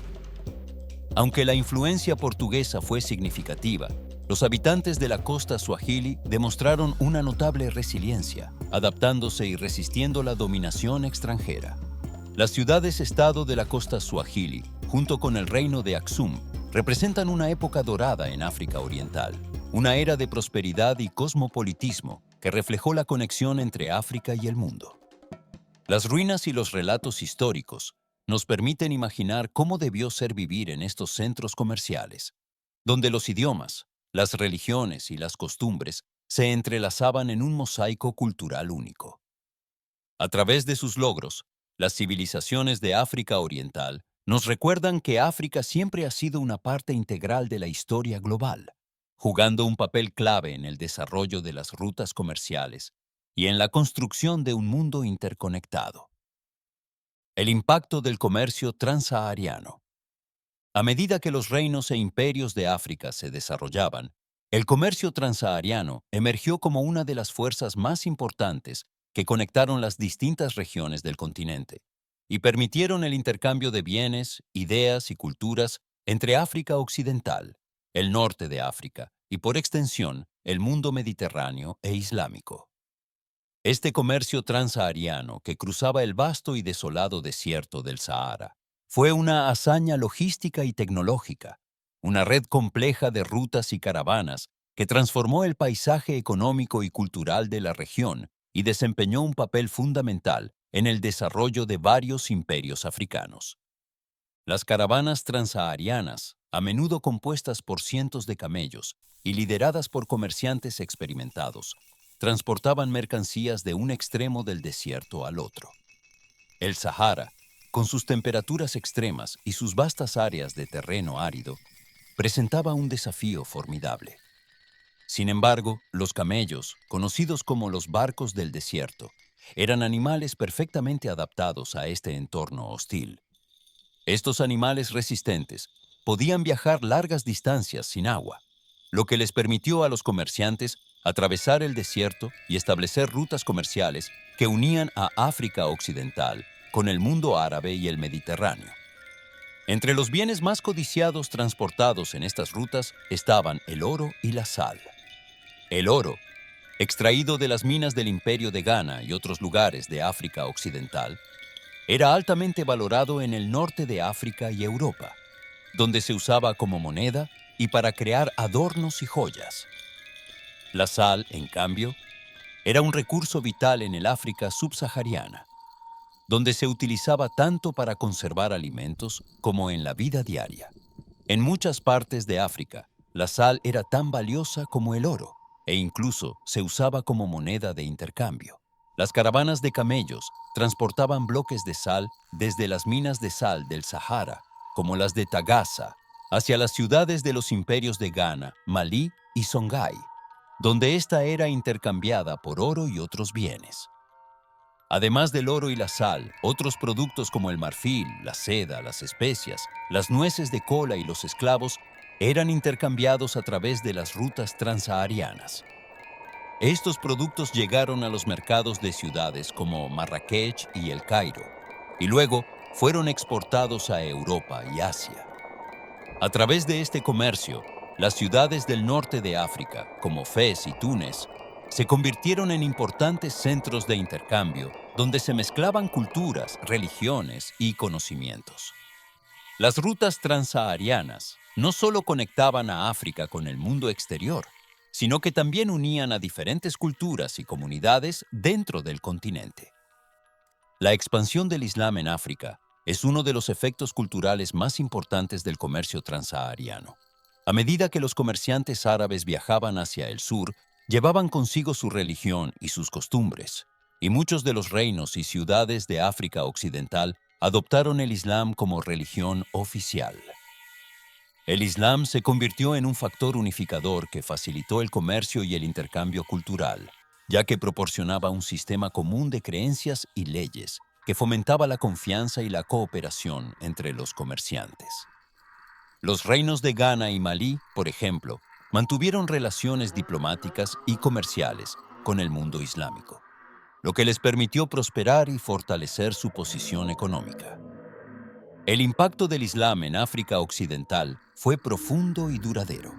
Aunque la influencia portuguesa fue significativa, los habitantes de la costa suajili demostraron una notable resiliencia, adaptándose y resistiendo la dominación extranjera. Las ciudades-estado de la costa suajili, junto con el reino de Aksum, representan una época dorada en África Oriental, una era de prosperidad y cosmopolitismo que reflejó la conexión entre África y el mundo. Las ruinas y los relatos históricos nos permiten imaginar cómo debió ser vivir en estos centros comerciales, donde los idiomas, las religiones y las costumbres se entrelazaban en un mosaico cultural único. A través de sus logros, las civilizaciones de África Oriental nos recuerdan que África siempre ha sido una parte integral de la historia global, jugando un papel clave en el desarrollo de las rutas comerciales y en la construcción de un mundo interconectado. El impacto del comercio transsahariano. A medida que los reinos e imperios de África se desarrollaban, el comercio transsahariano emergió como una de las fuerzas más importantes que conectaron las distintas regiones del continente y permitieron el intercambio de bienes, ideas y culturas entre África Occidental, el norte de África y, por extensión, el mundo mediterráneo e islámico. Este comercio transsahariano que cruzaba el vasto y desolado desierto del Sahara fue una hazaña logística y tecnológica, una red compleja de rutas y caravanas que transformó el paisaje económico y cultural de la región y desempeñó un papel fundamental en el desarrollo de varios imperios africanos. Las caravanas transsaharianas, a menudo compuestas por cientos de camellos y lideradas por comerciantes experimentados, transportaban mercancías de un extremo del desierto al otro. El Sahara, con sus temperaturas extremas y sus vastas áreas de terreno árido, presentaba un desafío formidable. Sin embargo, los camellos, conocidos como los barcos del desierto, eran animales perfectamente adaptados a este entorno hostil. Estos animales resistentes podían viajar largas distancias sin agua, lo que les permitió a los comerciantes atravesar el desierto y establecer rutas comerciales que unían a África Occidental con el mundo árabe y el Mediterráneo. Entre los bienes más codiciados transportados en estas rutas estaban el oro y la sal. El oro, extraído de las minas del Imperio de Ghana y otros lugares de África Occidental, era altamente valorado en el norte de África y Europa, donde se usaba como moneda y para crear adornos y joyas. La sal, en cambio, era un recurso vital en el África subsahariana, donde se utilizaba tanto para conservar alimentos como en la vida diaria. En muchas partes de África, la sal era tan valiosa como el oro, e incluso se usaba como moneda de intercambio. Las caravanas de camellos transportaban bloques de sal desde las minas de sal del Sahara, como las de Tagasa, hacia las ciudades de los imperios de Ghana, Malí y Songhai, donde ésta era intercambiada por oro y otros bienes. Además del oro y la sal, otros productos como el marfil, la seda, las especias, las nueces de cola y los esclavos eran intercambiados a través de las rutas transsaharianas. Estos productos llegaron a los mercados de ciudades como Marrakech y El Cairo, y luego fueron exportados a Europa y Asia. A través de este comercio, las ciudades del norte de África, como Fez y Túnez, se convirtieron en importantes centros de intercambio donde se mezclaban culturas, religiones y conocimientos. Las rutas transsaharianas no solo conectaban a África con el mundo exterior, sino que también unían a diferentes culturas y comunidades dentro del continente. La expansión del Islam en África es uno de los efectos culturales más importantes del comercio transsahariano. A medida que los comerciantes árabes viajaban hacia el sur, llevaban consigo su religión y sus costumbres, y muchos de los reinos y ciudades de África Occidental adoptaron el Islam como religión oficial. El Islam se convirtió en un factor unificador que facilitó el comercio y el intercambio cultural, ya que proporcionaba un sistema común de creencias y leyes que fomentaba la confianza y la cooperación entre los comerciantes. Los reinos de Ghana y Malí, por ejemplo, mantuvieron relaciones diplomáticas y comerciales con el mundo islámico, lo que les permitió prosperar y fortalecer su posición económica. El impacto del Islam en África Occidental fue profundo y duradero.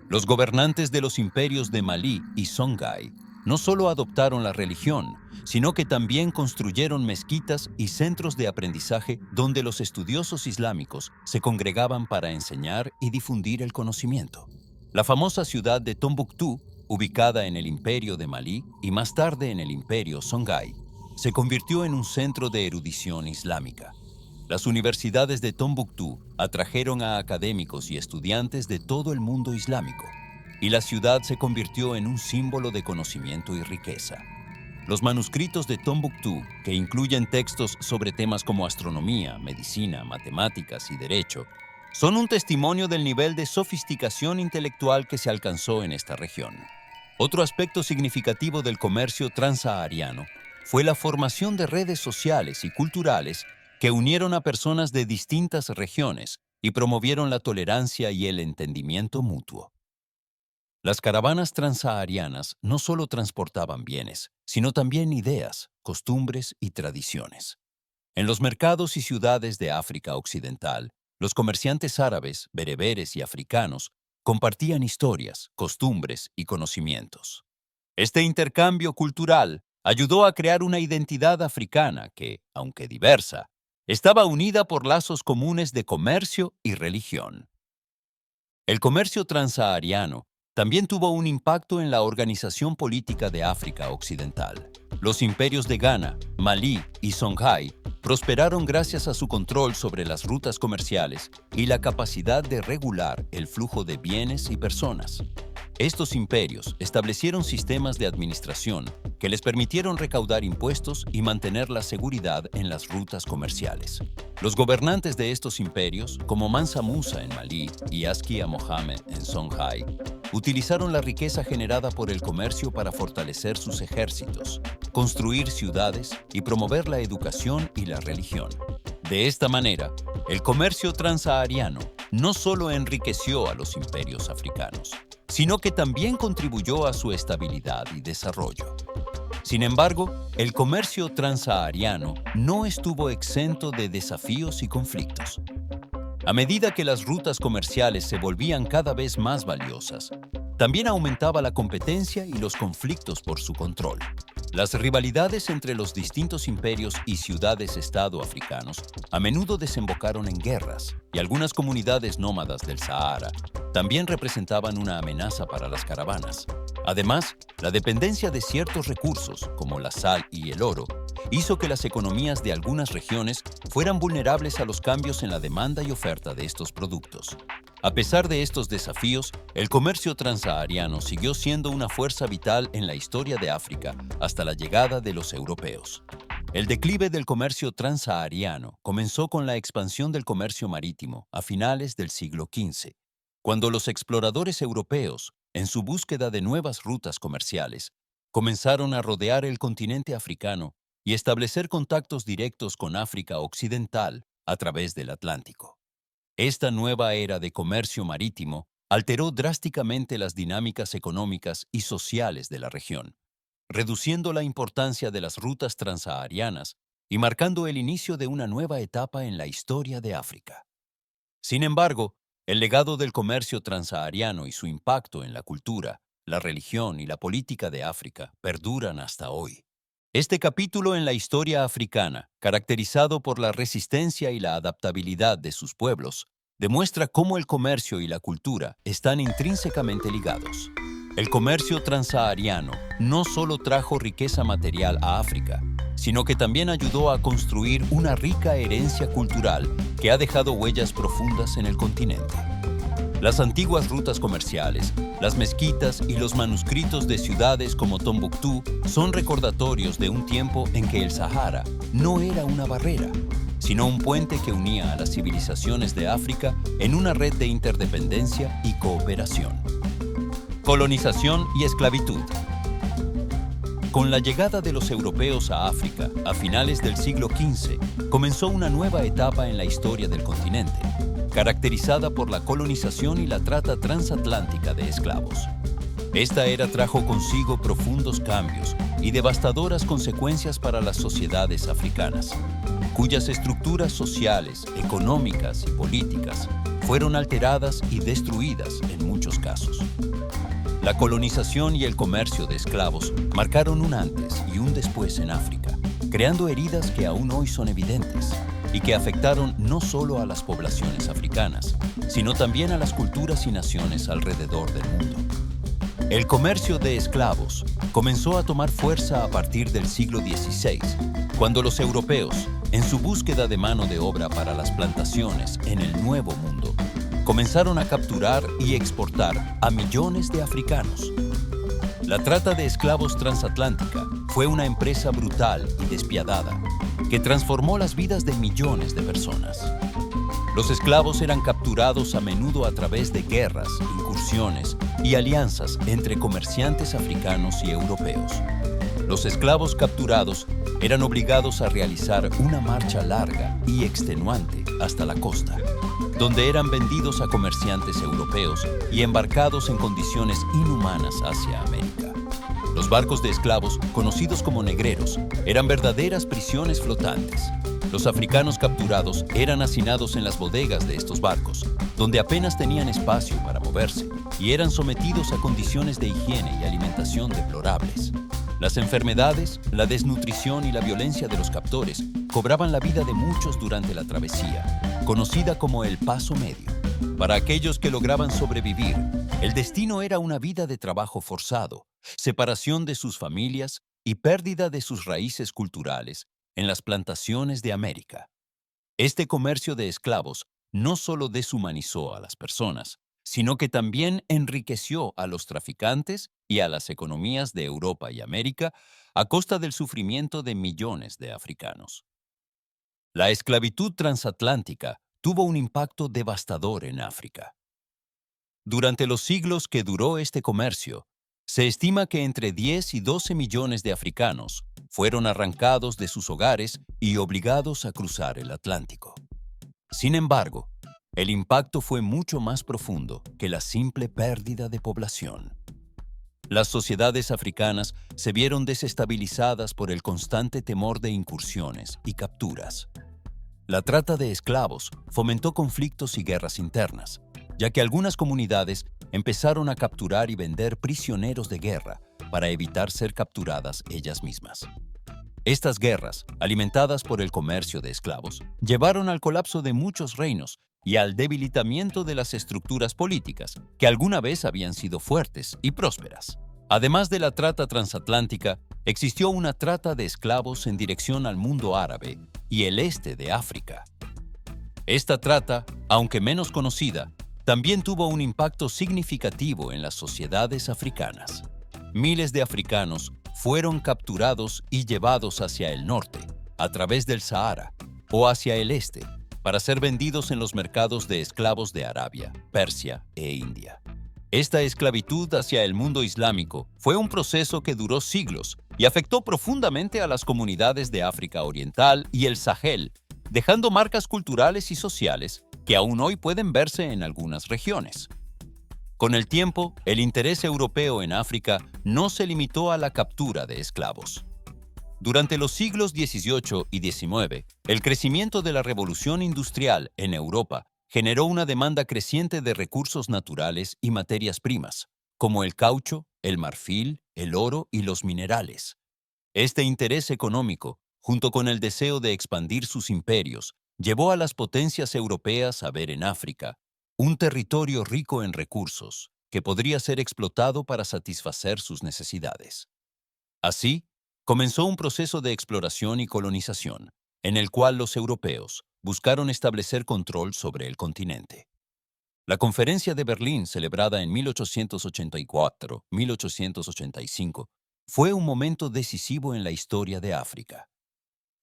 Los gobernantes de los imperios de Malí y Songhai no solo adoptaron la religión, sino que también construyeron mezquitas y centros de aprendizaje donde los estudiosos islámicos se congregaban para enseñar y difundir el conocimiento. La famosa ciudad de Tombuctú, ubicada en el imperio de Malí y más tarde en el imperio Songhai, se convirtió en un centro de erudición islámica. Las universidades de Tombuctú atrajeron a académicos y estudiantes de todo el mundo islámico, y la ciudad se convirtió en un símbolo de conocimiento y riqueza. Los manuscritos de Tombuctú, que incluyen textos sobre temas como astronomía, medicina, matemáticas y derecho, son un testimonio del nivel de sofisticación intelectual que se alcanzó en esta región. Otro aspecto significativo del comercio transsahariano fue la formación de redes sociales y culturales que unieron a personas de distintas regiones y promovieron la tolerancia y el entendimiento mutuo. Las caravanas transsaharianas no solo transportaban bienes, sino también ideas, costumbres y tradiciones. En los mercados y ciudades de África Occidental, los comerciantes árabes, bereberes y africanos compartían historias, costumbres y conocimientos. Este intercambio cultural ayudó a crear una identidad africana que, aunque diversa, estaba unida por lazos comunes de comercio y religión. El comercio transsahariano también tuvo un impacto en la organización política de África Occidental. Los imperios de Ghana, Malí y Songhai prosperaron gracias a su control sobre las rutas comerciales y la capacidad de regular el flujo de bienes y personas. Estos imperios establecieron sistemas de administración que les permitieron recaudar impuestos y mantener la seguridad en las rutas comerciales. Los gobernantes de estos imperios, como Mansa Musa en Malí y Askia Mohammed en Songhai, utilizaron la riqueza generada por el comercio para fortalecer sus ejércitos, construir ciudades y promover la educación y la religión. De esta manera, el comercio transsahariano no solo enriqueció a los imperios africanos, sino que también contribuyó a su estabilidad y desarrollo. Sin embargo, el comercio transsahariano no estuvo exento de desafíos y conflictos. A medida que las rutas comerciales se volvían cada vez más valiosas, también aumentaba la competencia y los conflictos por su control. Las rivalidades entre los distintos imperios y ciudades-estado africanos a menudo desembocaron en guerras, y algunas comunidades nómadas del Sahara también representaban una amenaza para las caravanas. Además, la dependencia de ciertos recursos, como la sal y el oro, hizo que las economías de algunas regiones fueran vulnerables a los cambios en la demanda y oferta de estos productos. A pesar de estos desafíos, el comercio transsahariano siguió siendo una fuerza vital en la historia de África hasta la llegada de los europeos. El declive del comercio transsahariano comenzó con la expansión del comercio marítimo a finales del siglo XV, cuando los exploradores europeos, en su búsqueda de nuevas rutas comerciales, comenzaron a rodear el continente africano y establecer contactos directos con África Occidental a través del Atlántico. Esta nueva era de comercio marítimo alteró drásticamente las dinámicas económicas y sociales de la región, reduciendo la importancia de las rutas transsaharianas y marcando el inicio de una nueva etapa en la historia de África. Sin embargo, el legado del comercio transsahariano y su impacto en la cultura, la religión y la política de África perduran hasta hoy. Este capítulo en la historia africana, caracterizado por la resistencia y la adaptabilidad de sus pueblos, demuestra cómo el comercio y la cultura están intrínsecamente ligados. El comercio transsahariano no solo trajo riqueza material a África, sino que también ayudó a construir una rica herencia cultural que ha dejado huellas profundas en el continente. Las antiguas rutas comerciales, las mezquitas y los manuscritos de ciudades como Tombuctú son recordatorios de un tiempo en que el Sahara no era una barrera, sino un puente que unía a las civilizaciones de África en una red de interdependencia y cooperación. Colonización y esclavitud. Con la llegada de los europeos a África a finales del siglo XV, comenzó una nueva etapa en la historia del continente, caracterizada por la colonización y la trata transatlántica de esclavos. Esta era trajo consigo profundos cambios y devastadoras consecuencias para las sociedades africanas, cuyas estructuras sociales, económicas y políticas fueron alteradas y destruidas en muchos casos. La colonización y el comercio de esclavos marcaron un antes y un después en África, creando heridas que aún hoy son evidentes y que afectaron no solo a las poblaciones africanas, sino también a las culturas y naciones alrededor del mundo. El comercio de esclavos comenzó a tomar fuerza a partir del siglo XVI, cuando los europeos, en su búsqueda de mano de obra para las plantaciones en el Nuevo Mundo, comenzaron a capturar y exportar a millones de africanos. La trata de esclavos transatlántica fue una empresa brutal y despiadada que transformó las vidas de millones de personas. Los esclavos eran capturados a menudo a través de guerras, incursiones y alianzas entre comerciantes africanos y europeos. Los esclavos capturados eran obligados a realizar una marcha larga y extenuante hasta la costa, donde eran vendidos a comerciantes europeos y embarcados en condiciones inhumanas hacia América. Los barcos de esclavos, conocidos como negreros, eran verdaderas prisiones flotantes. Los africanos capturados eran hacinados en las bodegas de estos barcos, donde apenas tenían espacio para moverse. y eran sometidos a condiciones de higiene y alimentación deplorables. Las enfermedades, la desnutrición y la violencia de los captores cobraban la vida de muchos durante la travesía, conocida como el Paso Medio. Para aquellos que lograban sobrevivir, el destino era una vida de trabajo forzado, separación de sus familias y pérdida de sus raíces culturales en las plantaciones de América. Este comercio de esclavos no solo deshumanizó a las personas, sino que también enriqueció a los traficantes y a las economías de Europa y América a costa del sufrimiento de millones de africanos. La esclavitud transatlántica tuvo un impacto devastador en África. Durante los siglos que duró este comercio, se estima que entre 10 y 12 millones de africanos fueron arrancados de sus hogares y obligados a cruzar el Atlántico. Sin embargo, el impacto fue mucho más profundo que la simple pérdida de población. Las sociedades africanas se vieron desestabilizadas por el constante temor de incursiones y capturas. La trata de esclavos fomentó conflictos y guerras internas, ya que algunas comunidades empezaron a capturar y vender prisioneros de guerra para evitar ser capturadas ellas mismas. Estas guerras, alimentadas por el comercio de esclavos, llevaron al colapso de muchos reinos y al debilitamiento de las estructuras políticas, que alguna vez habían sido fuertes y prósperas. Además de la trata transatlántica, existió una trata de esclavos en dirección al mundo árabe y el este de África. Esta trata, aunque menos conocida, también tuvo un impacto significativo en las sociedades africanas. Miles de africanos fueron capturados y llevados hacia el norte, a través del Sahara, o hacia el este, para ser vendidos en los mercados de esclavos de Arabia, Persia e India. Esta esclavitud hacia el mundo islámico fue un proceso que duró siglos y afectó profundamente a las comunidades de África Oriental y el Sahel, dejando marcas culturales y sociales que aún hoy pueden verse en algunas regiones. Con el tiempo, el interés europeo en África no se limitó a la captura de esclavos. Durante los siglos XVIII y XIX, el crecimiento de la revolución industrial en Europa generó una demanda creciente de recursos naturales y materias primas, como el caucho, el marfil, el oro y los minerales. Este interés económico, junto con el deseo de expandir sus imperios, llevó a las potencias europeas a ver en África un territorio rico en recursos que podría ser explotado para satisfacer sus necesidades. Así, comenzó un proceso de exploración y colonización, en el cual los europeos buscaron establecer control sobre el continente. La Conferencia de Berlín, celebrada en 1884-1885, fue un momento decisivo en la historia de África.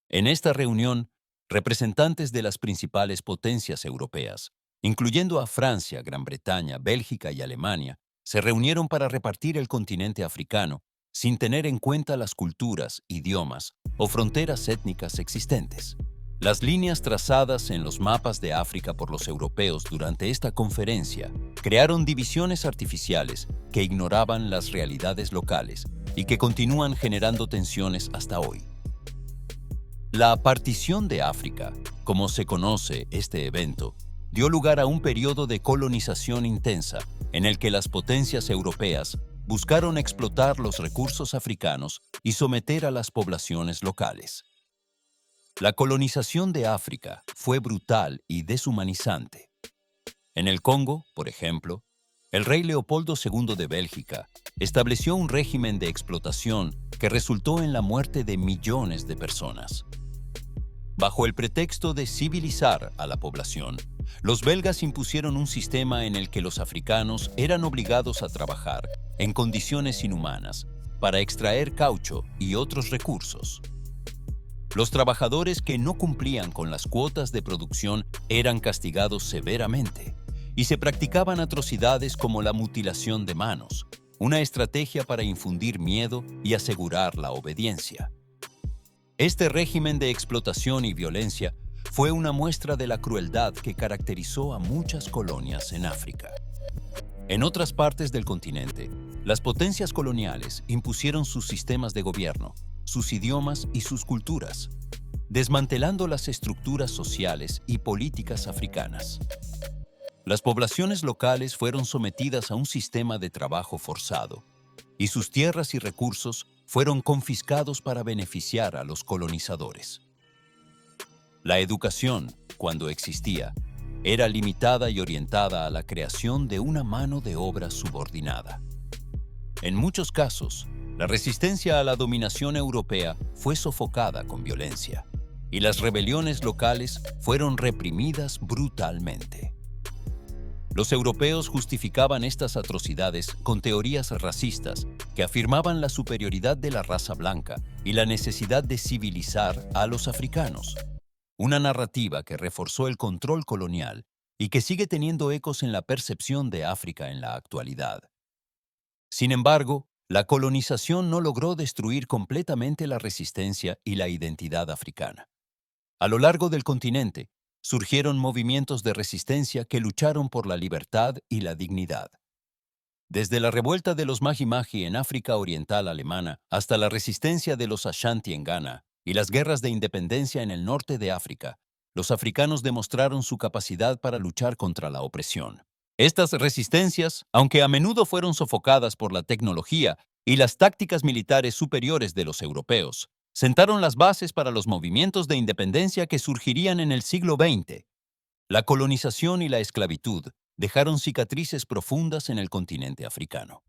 En esta reunión, representantes de las principales potencias europeas, incluyendo a Francia, Gran Bretaña, Bélgica y Alemania, se reunieron para repartir el continente africano sin tener en cuenta las culturas, idiomas o fronteras étnicas existentes. Las líneas trazadas en los mapas de África por los europeos durante esta conferencia crearon divisiones artificiales que ignoraban las realidades locales y que continúan generando tensiones hasta hoy. La partición de África, como se conoce este evento, dio lugar a un periodo de colonización intensa en el que las potencias europeas buscaron explotar los recursos africanos y someter a las poblaciones locales. La colonización de África fue brutal y deshumanizante. En el Congo, por ejemplo, el rey Leopoldo II de Bélgica estableció un régimen de explotación que resultó en la muerte de millones de personas. Bajo el pretexto de civilizar a la población, los belgas impusieron un sistema en el que los africanos eran obligados a trabajar en condiciones inhumanas para extraer caucho y otros recursos. Los trabajadores que no cumplían con las cuotas de producción eran castigados severamente y se practicaban atrocidades como la mutilación de manos, una estrategia para infundir miedo y asegurar la obediencia. Este régimen de explotación y violencia fue una muestra de la crueldad que caracterizó a muchas colonias en África. En otras partes del continente, las potencias coloniales impusieron sus sistemas de gobierno, sus idiomas y sus culturas, desmantelando las estructuras sociales y políticas africanas. Las poblaciones locales fueron sometidas a un sistema de trabajo forzado, y sus tierras y recursos fueron confiscados para beneficiar a los colonizadores. La educación, cuando existía, era limitada y orientada a la creación de una mano de obra subordinada. En muchos casos, la resistencia a la dominación europea fue sofocada con violencia, y las rebeliones locales fueron reprimidas brutalmente. Los europeos justificaban estas atrocidades con teorías racistas que afirmaban la superioridad de la raza blanca y la necesidad de civilizar a los africanos, una narrativa que reforzó el control colonial y que sigue teniendo ecos en la percepción de África en la actualidad. Sin embargo, la colonización no logró destruir completamente la resistencia y la identidad africana. A lo largo del continente, surgieron movimientos de resistencia que lucharon por la libertad y la dignidad. Desde la revuelta de los Maji-Maji en África Oriental Alemana hasta la resistencia de los Ashanti en Ghana y las guerras de independencia en el norte de África, los africanos demostraron su capacidad para luchar contra la opresión. Estas resistencias, aunque a menudo fueron sofocadas por la tecnología y las tácticas militares superiores de los europeos, sentaron las bases para los movimientos de independencia que surgirían en el siglo XX. La colonización y la esclavitud dejaron cicatrices profundas en el continente africano.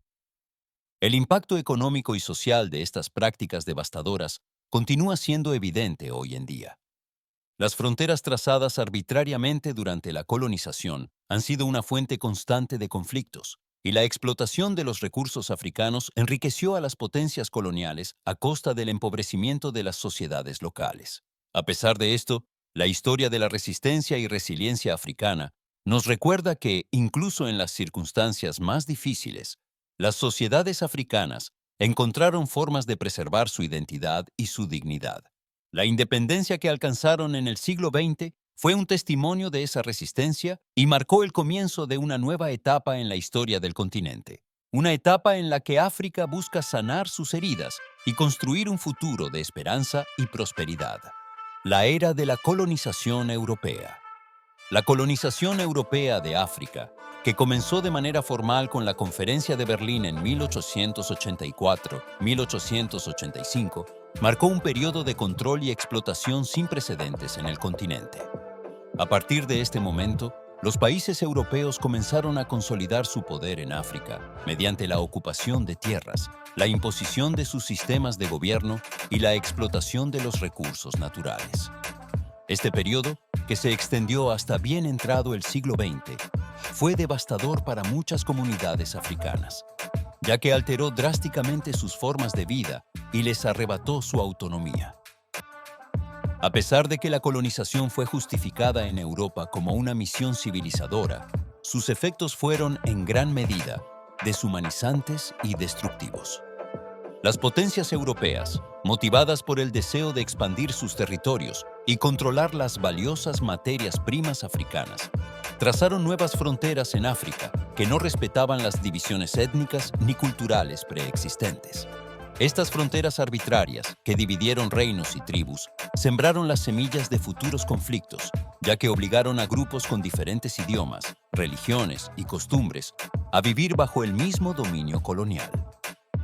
El impacto económico y social de estas prácticas devastadoras continúa siendo evidente hoy en día. Las fronteras trazadas arbitrariamente durante la colonización han sido una fuente constante de conflictos, y la explotación de los recursos africanos enriqueció a las potencias coloniales a costa del empobrecimiento de las sociedades locales. A pesar de esto, la historia de la resistencia y resiliencia africana nos recuerda que, incluso en las circunstancias más difíciles, las sociedades africanas encontraron formas de preservar su identidad y su dignidad. La independencia que alcanzaron en el siglo XX fue un testimonio de esa resistencia y marcó el comienzo de una nueva etapa en la historia del continente. Una etapa en la que África busca sanar sus heridas y construir un futuro de esperanza y prosperidad. La era de la colonización europea. La colonización europea de África, que comenzó de manera formal con la Conferencia de Berlín en 1884-1885, marcó un periodo de control y explotación sin precedentes en el continente. A partir de este momento, los países europeos comenzaron a consolidar su poder en África mediante la ocupación de tierras, la imposición de sus sistemas de gobierno y la explotación de los recursos naturales. Este periodo, que se extendió hasta bien entrado el siglo XX, fue devastador para muchas comunidades africanas, ya que alteró drásticamente sus formas de vida y les arrebató su autonomía. A pesar de que la colonización fue justificada en Europa como una misión civilizadora, sus efectos fueron, en gran medida, deshumanizantes y destructivos. Las potencias europeas, motivadas por el deseo de expandir sus territorios y controlar las valiosas materias primas africanas, trazaron nuevas fronteras en África que no respetaban las divisiones étnicas ni culturales preexistentes. Estas fronteras arbitrarias, que dividieron reinos y tribus, sembraron las semillas de futuros conflictos, ya que obligaron a grupos con diferentes idiomas, religiones y costumbres a vivir bajo el mismo dominio colonial.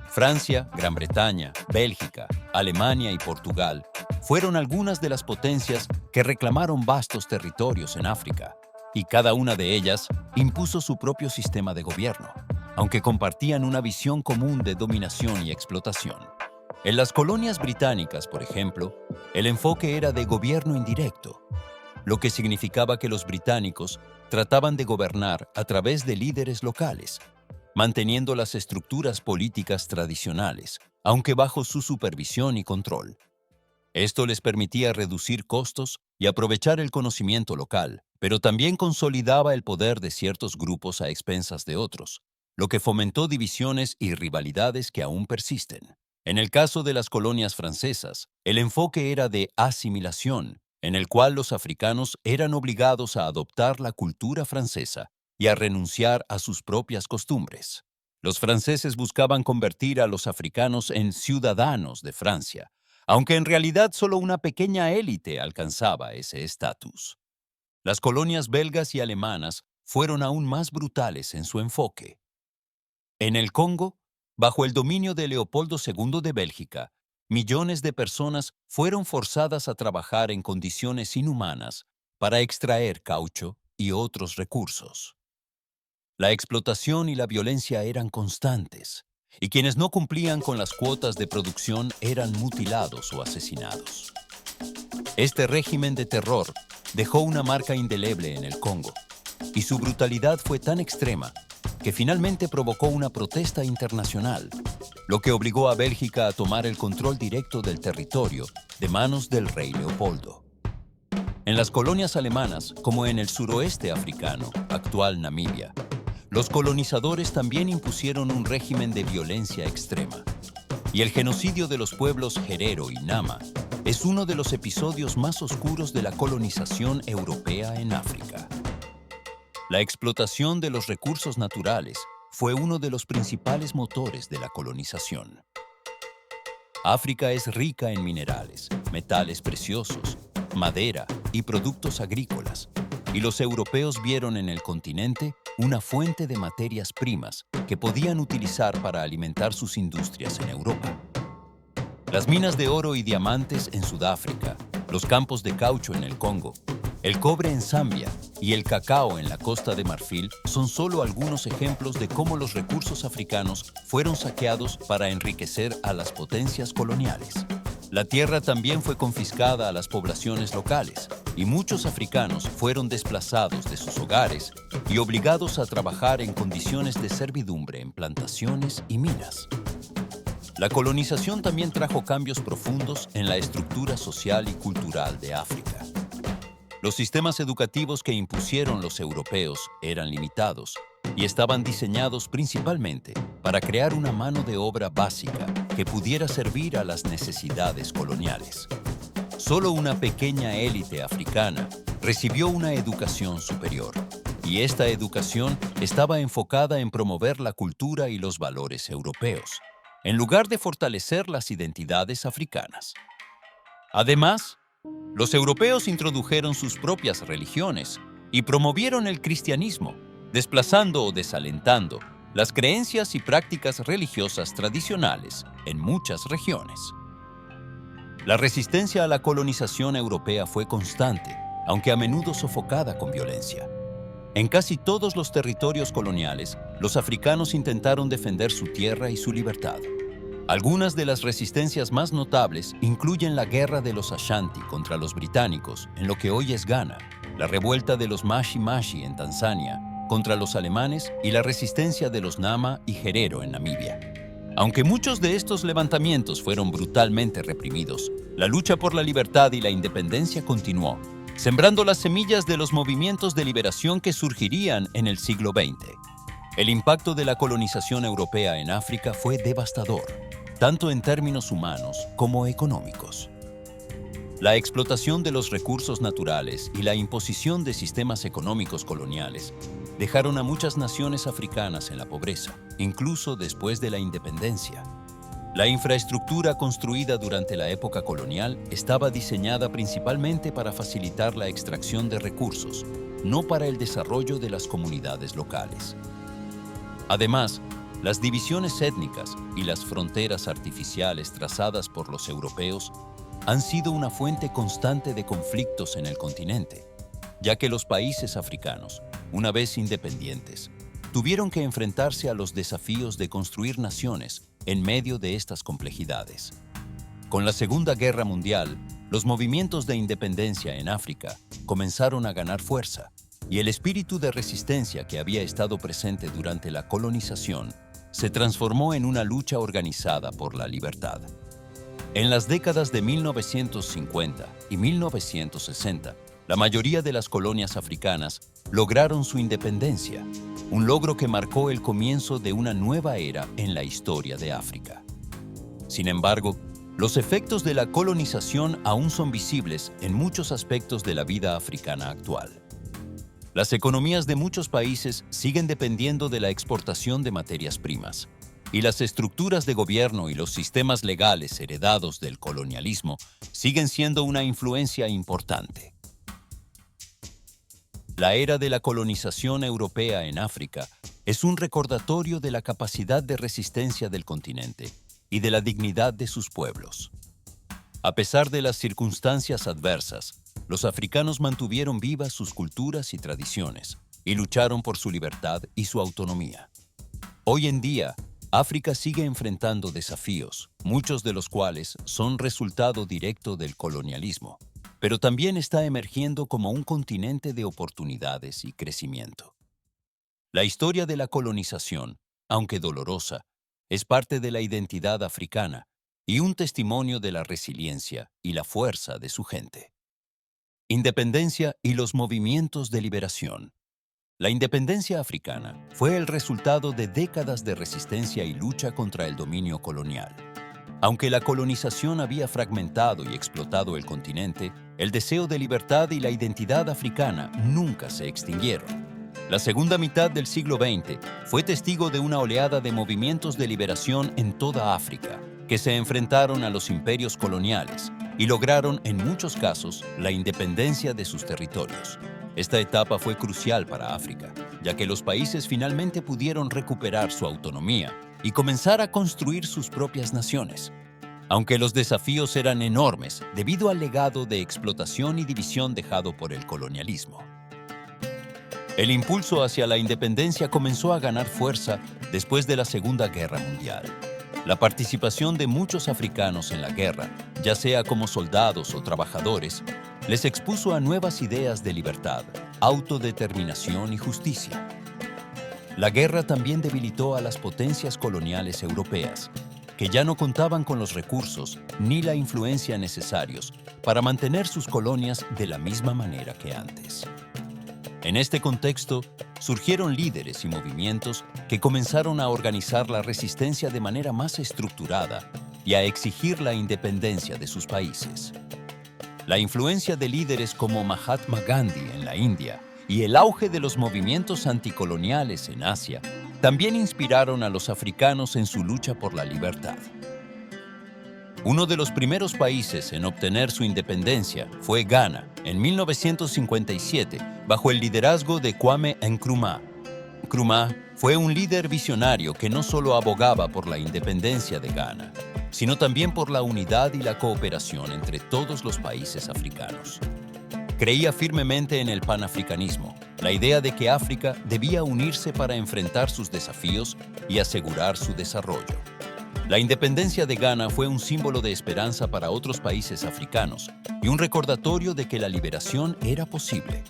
Francia, Gran Bretaña, Bélgica, Alemania y Portugal fueron algunas de las potencias que reclamaron vastos territorios en África, y cada una de ellas impuso su propio sistema de gobierno, aunque compartían una visión común de dominación y explotación. En las colonias británicas, por ejemplo, el enfoque era de gobierno indirecto, lo que significaba que los británicos trataban de gobernar a través de líderes locales, manteniendo las estructuras políticas tradicionales, aunque bajo su supervisión y control. Esto les permitía reducir costos y aprovechar el conocimiento local, pero también consolidaba el poder de ciertos grupos a expensas de otros, lo que fomentó divisiones y rivalidades que aún persisten. En el caso de las colonias francesas, el enfoque era de asimilación, en el cual los africanos eran obligados a adoptar la cultura francesa y a renunciar a sus propias costumbres. Los franceses buscaban convertir a los africanos en ciudadanos de Francia, aunque en realidad solo una pequeña élite alcanzaba ese estatus. Las colonias belgas y alemanas fueron aún más brutales en su enfoque. En el Congo, bajo el dominio de Leopoldo II de Bélgica, millones de personas fueron forzadas a trabajar en condiciones inhumanas para extraer caucho y otros recursos. La explotación y la violencia eran constantes, y quienes no cumplían con las cuotas de producción eran mutilados o asesinados. Este régimen de terror dejó una marca indeleble en el Congo, y su brutalidad fue tan extrema que finalmente provocó una protesta internacional, lo que obligó a Bélgica a tomar el control directo del territorio de manos del rey Leopoldo. En las colonias alemanas, como en el suroeste africano, actual Namibia, los colonizadores también impusieron un régimen de violencia extrema. Y el genocidio de los pueblos Herero y Nama es uno de los episodios más oscuros de la colonización europea en África. La explotación de los recursos naturales fue uno de los principales motores de la colonización. África es rica en minerales, metales preciosos, madera y productos agrícolas, y los europeos vieron en el continente una fuente de materias primas que podían utilizar para alimentar sus industrias en Europa. Las minas de oro y diamantes en Sudáfrica, los campos de caucho en el Congo, el cobre en Zambia y el cacao en la Costa de Marfil son solo algunos ejemplos de cómo los recursos africanos fueron saqueados para enriquecer a las potencias coloniales. La tierra también fue confiscada a las poblaciones locales, y muchos africanos fueron desplazados de sus hogares y obligados a trabajar en condiciones de servidumbre en plantaciones y minas. La colonización también trajo cambios profundos en la estructura social y cultural de África. Los sistemas educativos que impusieron los europeos eran limitados y estaban diseñados principalmente para crear una mano de obra básica que pudiera servir a las necesidades coloniales. Solo una pequeña élite africana recibió una educación superior, y esta educación estaba enfocada en promover la cultura y los valores europeos, en lugar de fortalecer las identidades africanas. Además, los europeos introdujeron sus propias religiones y promovieron el cristianismo, desplazando o desalentando las creencias y prácticas religiosas tradicionales en muchas regiones. La resistencia a la colonización europea fue constante, aunque a menudo sofocada con violencia. En casi todos los territorios coloniales, los africanos intentaron defender su tierra y su libertad. Algunas de las resistencias más notables incluyen la guerra de los Ashanti contra los británicos en lo que hoy es Ghana, la revuelta de los Mashi Mashi en Tanzania contra los alemanes y la resistencia de los Nama y Herero en Namibia. Aunque muchos de estos levantamientos fueron brutalmente reprimidos, la lucha por la libertad y la independencia continuó, sembrando las semillas de los movimientos de liberación que surgirían en el siglo XX. El impacto de la colonización europea en África fue devastador, tanto en términos humanos como económicos. La explotación de los recursos naturales y la imposición de sistemas económicos coloniales dejaron a muchas naciones africanas en la pobreza, incluso después de la independencia. La infraestructura construida durante la época colonial estaba diseñada principalmente para facilitar la extracción de recursos, no para el desarrollo de las comunidades locales. Además, las divisiones étnicas y las fronteras artificiales trazadas por los europeos han sido una fuente constante de conflictos en el continente, ya que los países africanos, una vez independientes, tuvieron que enfrentarse a los desafíos de construir naciones en medio de estas complejidades. Con la Segunda Guerra Mundial, los movimientos de independencia en África comenzaron a ganar fuerza, y el espíritu de resistencia que había estado presente durante la colonización se transformó en una lucha organizada por la libertad. En las décadas de 1950 y 1960, la mayoría de las colonias africanas lograron su independencia, un logro que marcó el comienzo de una nueva era en la historia de África. Sin embargo, los efectos de la colonización aún son visibles en muchos aspectos de la vida africana actual. Las economías de muchos países siguen dependiendo de la exportación de materias primas, y las estructuras de gobierno y los sistemas legales heredados del colonialismo siguen siendo una influencia importante. La era de la colonización europea en África es un recordatorio de la capacidad de resistencia del continente y de la dignidad de sus pueblos. A pesar de las circunstancias adversas, los africanos mantuvieron vivas sus culturas y tradiciones y lucharon por su libertad y su autonomía. Hoy en día, África sigue enfrentando desafíos, muchos de los cuales son resultado directo del colonialismo, pero también está emergiendo como un continente de oportunidades y crecimiento. La historia de la colonización, aunque dolorosa, es parte de la identidad africana y un testimonio de la resiliencia y la fuerza de su gente. Independencia y los movimientos de liberación. La independencia africana fue el resultado de décadas de resistencia y lucha contra el dominio colonial. Aunque la colonización había fragmentado y explotado el continente, el deseo de libertad y la identidad africana nunca se extinguieron. La segunda mitad del siglo XX fue testigo de una oleada de movimientos de liberación en toda África, que se enfrentaron a los imperios coloniales y lograron, en muchos casos, la independencia de sus territorios. Esta etapa fue crucial para África, ya que los países finalmente pudieron recuperar su autonomía y comenzar a construir sus propias naciones. Aunque los desafíos eran enormes debido al legado de explotación y división dejado por el colonialismo. El impulso hacia la independencia comenzó a ganar fuerza después de la Segunda Guerra Mundial. La participación de muchos africanos en la guerra, ya sea como soldados o trabajadores, les expuso a nuevas ideas de libertad, autodeterminación y justicia. La guerra también debilitó a las potencias coloniales europeas, que ya no contaban con los recursos ni la influencia necesarios para mantener sus colonias de la misma manera que antes. En este contexto, surgieron líderes y movimientos que comenzaron a organizar la resistencia de manera más estructurada y a exigir la independencia de sus países. La influencia de líderes como Mahatma Gandhi en la India y el auge de los movimientos anticoloniales en Asia también inspiraron a los africanos en su lucha por la libertad. Uno de los primeros países en obtener su independencia fue Ghana, en 1957, bajo el liderazgo de Kwame Nkrumah. Nkrumah fue un líder visionario que no solo abogaba por la independencia de Ghana, sino también por la unidad y la cooperación entre todos los países africanos. Creía firmemente en el panafricanismo, la idea de que África debía unirse para enfrentar sus desafíos y asegurar su desarrollo. La independencia de Ghana fue un símbolo de esperanza para otros países africanos y un recordatorio de que la liberación era posible.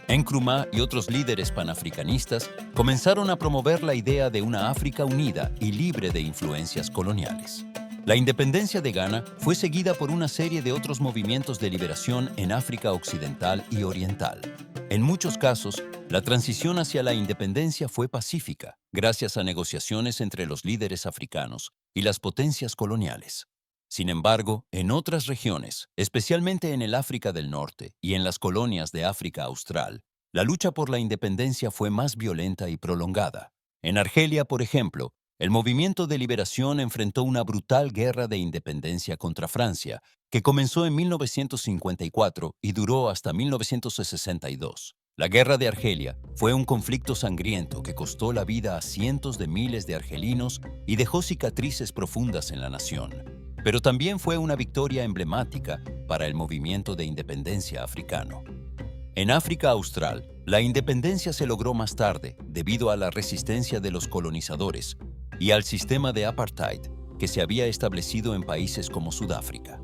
Nkrumah y otros líderes panafricanistas comenzaron a promover la idea de una África unida y libre de influencias coloniales. La independencia de Ghana fue seguida por una serie de otros movimientos de liberación en África Occidental y Oriental. En muchos casos, la transición hacia la independencia fue pacífica, gracias a negociaciones entre los líderes africanos y las potencias coloniales. Sin embargo, en otras regiones, especialmente en el África del Norte y en las colonias de África Austral, la lucha por la independencia fue más violenta y prolongada. En Argelia, por ejemplo, el movimiento de liberación enfrentó una brutal guerra de independencia contra Francia, que comenzó en 1954 y duró hasta 1962. La Guerra de Argelia fue un conflicto sangriento que costó la vida a cientos de miles de argelinos y dejó cicatrices profundas en la nación. Pero también fue una victoria emblemática para el movimiento de independencia africano. En África Austral, la independencia se logró más tarde debido a la resistencia de los colonizadores y al sistema de apartheid que se había establecido en países como Sudáfrica.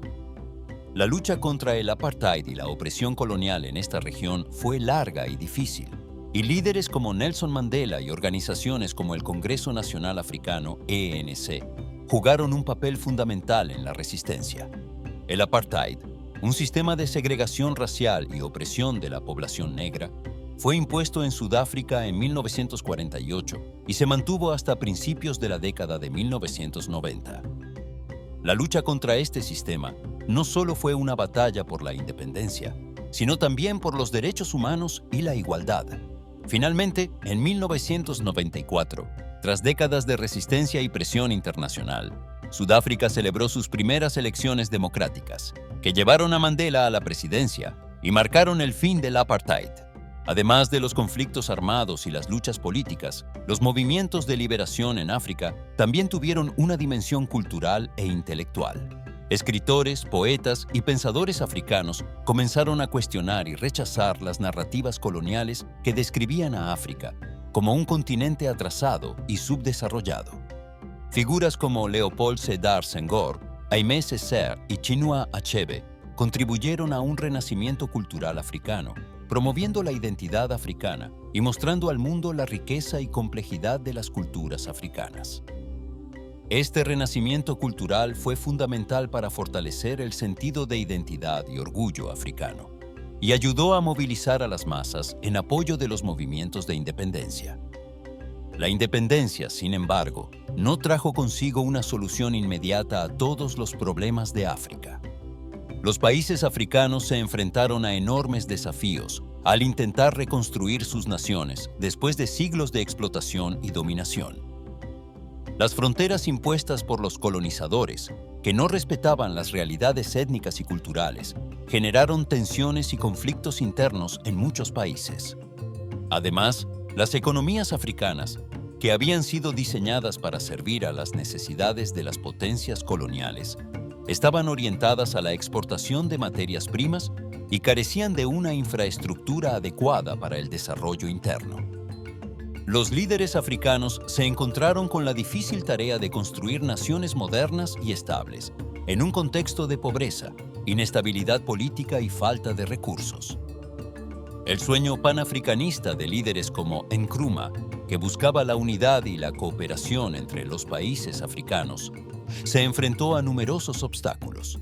La lucha contra el apartheid y la opresión colonial en esta región fue larga y difícil, y líderes como Nelson Mandela y organizaciones como el Congreso Nacional Africano, ENC, jugaron un papel fundamental en la resistencia. El apartheid, un sistema de segregación racial y opresión de la población negra, fue impuesto en Sudáfrica en 1948 y se mantuvo hasta principios de la década de 1990. La lucha contra este sistema no solo fue una batalla por la independencia, sino también por los derechos humanos y la igualdad. Finalmente, en 1994, tras décadas de resistencia y presión internacional, Sudáfrica celebró sus primeras elecciones democráticas, que llevaron a Mandela a la presidencia y marcaron el fin del apartheid. Además de los conflictos armados y las luchas políticas, los movimientos de liberación en África también tuvieron una dimensión cultural e intelectual. Escritores, poetas y pensadores africanos comenzaron a cuestionar y rechazar las narrativas coloniales que describían a África como un continente atrasado y subdesarrollado. Figuras como Léopold Sédar Senghor, Aimé Césaire y Chinua Achebe contribuyeron a un renacimiento cultural africano, promoviendo la identidad africana y mostrando al mundo la riqueza y complejidad de las culturas africanas. Este renacimiento cultural fue fundamental para fortalecer el sentido de identidad y orgullo africano, y ayudó a movilizar a las masas en apoyo de los movimientos de independencia. La independencia, sin embargo, no trajo consigo una solución inmediata a todos los problemas de África. Los países africanos se enfrentaron a enormes desafíos al intentar reconstruir sus naciones después de siglos de explotación y dominación. Las fronteras impuestas por los colonizadores, que no respetaban las realidades étnicas y culturales, generaron tensiones y conflictos internos en muchos países. Además, las economías africanas, que habían sido diseñadas para servir a las necesidades de las potencias coloniales, estaban orientadas a la exportación de materias primas y carecían de una infraestructura adecuada para el desarrollo interno. Los líderes africanos se encontraron con la difícil tarea de construir naciones modernas y estables, en un contexto de pobreza, inestabilidad política y falta de recursos. El sueño panafricanista de líderes como Nkrumah, que buscaba la unidad y la cooperación entre los países africanos, se enfrentó a numerosos obstáculos.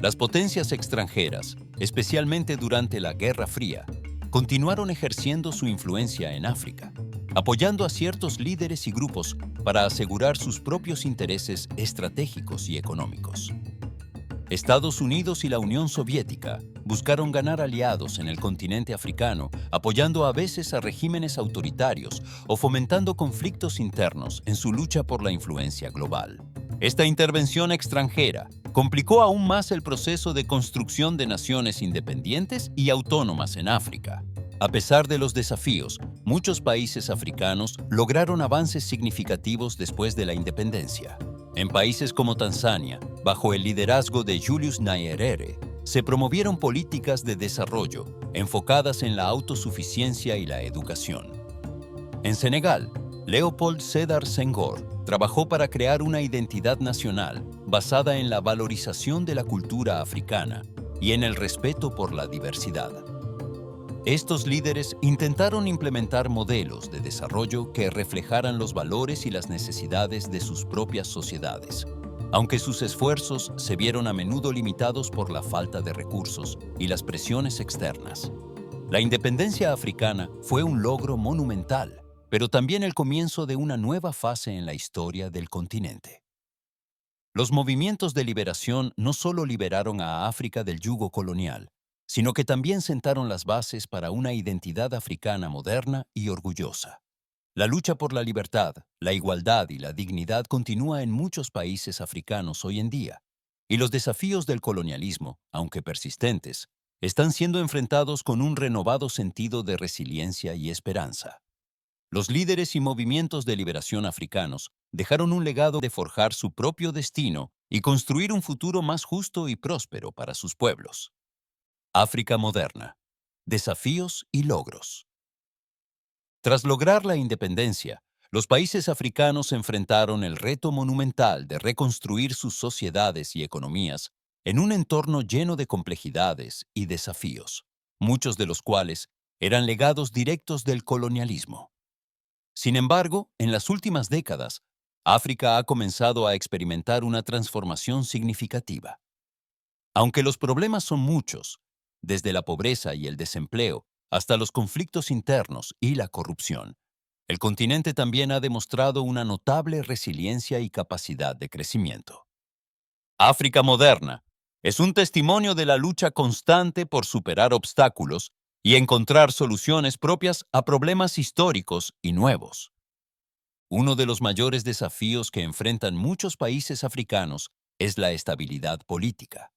Las potencias extranjeras, especialmente durante la Guerra Fría, continuaron ejerciendo su influencia en África, apoyando a ciertos líderes y grupos para asegurar sus propios intereses estratégicos y económicos. Estados Unidos y la Unión Soviética buscaron ganar aliados en el continente africano, apoyando a veces a regímenes autoritarios o fomentando conflictos internos en su lucha por la influencia global. Esta intervención extranjera complicó aún más el proceso de construcción de naciones independientes y autónomas en África. A pesar de los desafíos, muchos países africanos lograron avances significativos después de la independencia. En países como Tanzania, bajo el liderazgo de Julius Nyerere, se promovieron políticas de desarrollo enfocadas en la autosuficiencia y la educación. En Senegal, Léopold Sédar Senghor trabajó para crear una identidad nacional basada en la valorización de la cultura africana y en el respeto por la diversidad. Estos líderes intentaron implementar modelos de desarrollo que reflejaran los valores y las necesidades de sus propias sociedades, aunque sus esfuerzos se vieron a menudo limitados por la falta de recursos y las presiones externas. La independencia africana fue un logro monumental, pero también el comienzo de una nueva fase en la historia del continente. Los movimientos de liberación no solo liberaron a África del yugo colonial, sino que también sentaron las bases para una identidad africana moderna y orgullosa. La lucha por la libertad, la igualdad y la dignidad continúa en muchos países africanos hoy en día, y los desafíos del colonialismo, aunque persistentes, están siendo enfrentados con un renovado sentido de resiliencia y esperanza. Los líderes y movimientos de liberación africanos dejaron un legado de forjar su propio destino y construir un futuro más justo y próspero para sus pueblos. África moderna. Desafíos y logros. Tras lograr la independencia, los países africanos enfrentaron el reto monumental de reconstruir sus sociedades y economías en un entorno lleno de complejidades y desafíos, muchos de los cuales eran legados directos del colonialismo. Sin embargo, en las últimas décadas, África ha comenzado a experimentar una transformación significativa. Aunque los problemas son muchos, desde la pobreza y el desempleo hasta los conflictos internos y la corrupción, el continente también ha demostrado una notable resiliencia y capacidad de crecimiento. África moderna es un testimonio de la lucha constante por superar obstáculos y encontrar soluciones propias a problemas históricos y nuevos. Uno de los mayores desafíos que enfrentan muchos países africanos es la estabilidad política.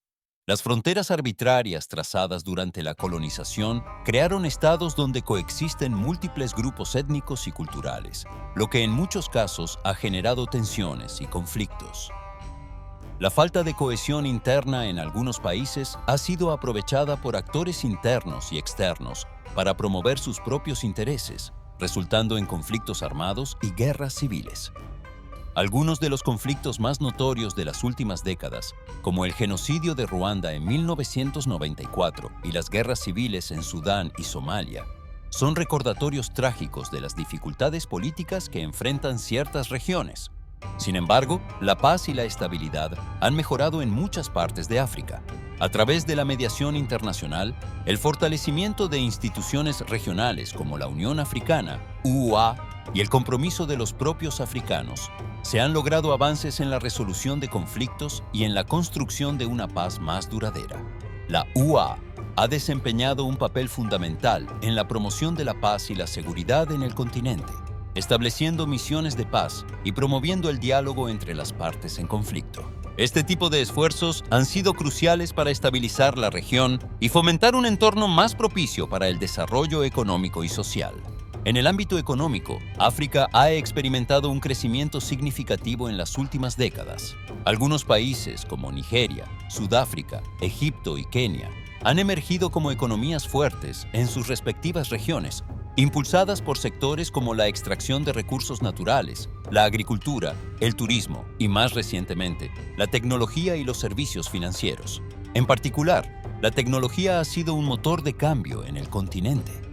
Las fronteras arbitrarias trazadas durante la colonización crearon estados donde coexisten múltiples grupos étnicos y culturales, lo que en muchos casos ha generado tensiones y conflictos. La falta de cohesión interna en algunos países ha sido aprovechada por actores internos y externos para promover sus propios intereses, resultando en conflictos armados y guerras civiles. Algunos de los conflictos más notorios de las últimas décadas, como el genocidio de Ruanda en 1994 y las guerras civiles en Sudán y Somalia, son recordatorios trágicos de las dificultades políticas que enfrentan ciertas regiones. Sin embargo, la paz y la estabilidad han mejorado en muchas partes de África. A través de la mediación internacional, el fortalecimiento de instituciones regionales como la Unión Africana, UA, y el compromiso de los propios africanos, se han logrado avances en la resolución de conflictos y en la construcción de una paz más duradera. La UA ha desempeñado un papel fundamental en la promoción de la paz y la seguridad en el continente, estableciendo misiones de paz y promoviendo el diálogo entre las partes en conflicto. Este tipo de esfuerzos han sido cruciales para estabilizar la región y fomentar un entorno más propicio para el desarrollo económico y social. En el ámbito económico, África ha experimentado un crecimiento significativo en las últimas décadas. Algunos países como Nigeria, Sudáfrica, Egipto y Kenia han emergido como economías fuertes en sus respectivas regiones, impulsadas por sectores como la extracción de recursos naturales, la agricultura, el turismo y, más recientemente, la tecnología y los servicios financieros. En particular, la tecnología ha sido un motor de cambio en el continente.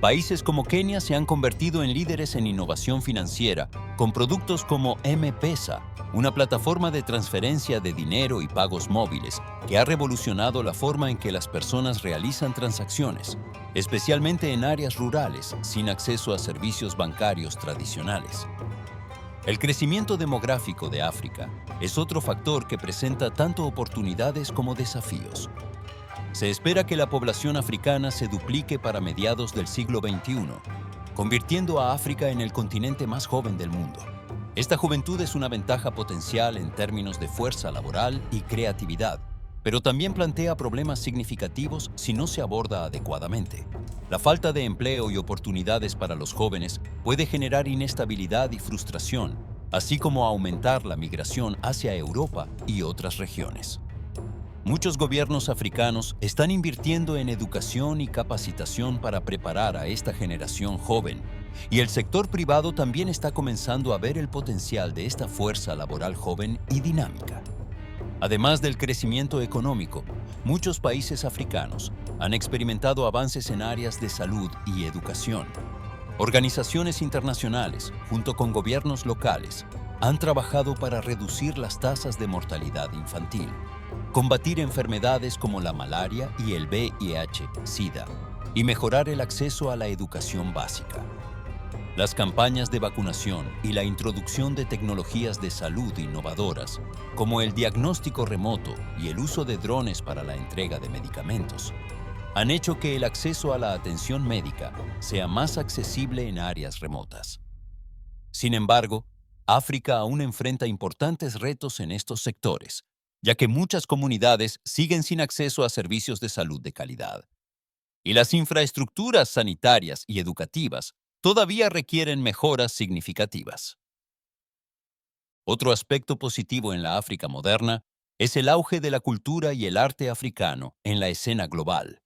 Países como Kenia se han convertido en líderes en innovación financiera con productos como M-Pesa, una plataforma de transferencia de dinero y pagos móviles que ha revolucionado la forma en que las personas realizan transacciones, especialmente en áreas rurales sin acceso a servicios bancarios tradicionales. El crecimiento demográfico de África es otro factor que presenta tanto oportunidades como desafíos. Se espera que la población africana se duplique para mediados del siglo XXI, convirtiendo a África en el continente más joven del mundo. Esta juventud es una ventaja potencial en términos de fuerza laboral y creatividad, pero también plantea problemas significativos si no se aborda adecuadamente. La falta de empleo y oportunidades para los jóvenes puede generar inestabilidad y frustración, así como aumentar la migración hacia Europa y otras regiones. Muchos gobiernos africanos están invirtiendo en educación y capacitación para preparar a esta generación joven, y el sector privado también está comenzando a ver el potencial de esta fuerza laboral joven y dinámica. Además del crecimiento económico, muchos países africanos han experimentado avances en áreas de salud y educación. Organizaciones internacionales, junto con gobiernos locales, han trabajado para reducir las tasas de mortalidad infantil, combatir enfermedades como la malaria y el VIH-Sida, y mejorar el acceso a la educación básica. Las campañas de vacunación y la introducción de tecnologías de salud innovadoras, como el diagnóstico remoto y el uso de drones para la entrega de medicamentos, han hecho que el acceso a la atención médica sea más accesible en áreas remotas. Sin embargo, África aún enfrenta importantes retos en estos sectores, ya que muchas comunidades siguen sin acceso a servicios de salud de calidad. Y las infraestructuras sanitarias y educativas todavía requieren mejoras significativas. Otro aspecto positivo en la África moderna es el auge de la cultura y el arte africano en la escena global.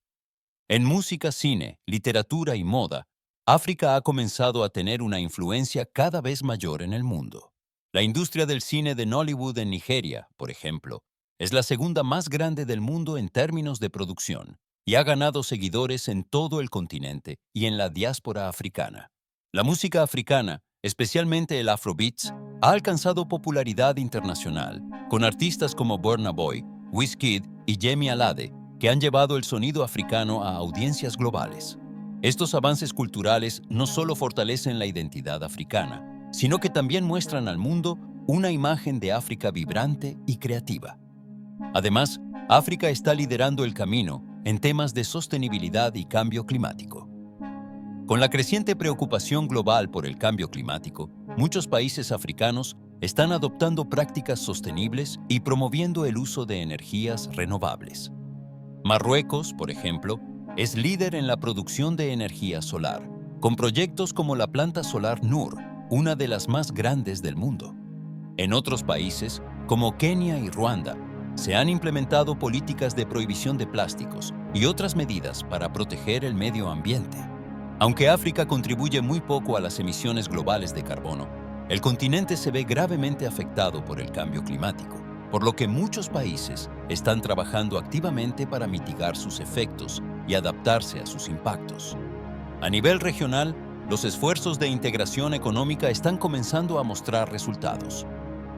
En música, cine, literatura y moda, África ha comenzado a tener una influencia cada vez mayor en el mundo. La industria del cine de Nollywood en Nigeria, por ejemplo, es la segunda más grande del mundo en términos de producción y ha ganado seguidores en todo el continente y en la diáspora africana. La música africana, especialmente el Afrobeats, ha alcanzado popularidad internacional, con artistas como Burna Boy, Wizkid y Yemi Alade, que han llevado el sonido africano a audiencias globales. Estos avances culturales no solo fortalecen la identidad africana, sino que también muestran al mundo una imagen de África vibrante y creativa. Además, África está liderando el camino en temas de sostenibilidad y cambio climático. Con la creciente preocupación global por el cambio climático, muchos países africanos están adoptando prácticas sostenibles y promoviendo el uso de energías renovables. Marruecos, por ejemplo, es líder en la producción de energía solar, con proyectos como la planta solar Nur, una de las más grandes del mundo. En otros países, como Kenia y Ruanda, se han implementado políticas de prohibición de plásticos y otras medidas para proteger el medio ambiente. Aunque África contribuye muy poco a las emisiones globales de carbono, el continente se ve gravemente afectado por el cambio climático, por lo que muchos países están trabajando activamente para mitigar sus efectos y adaptarse a sus impactos. A nivel regional, los esfuerzos de integración económica están comenzando a mostrar resultados.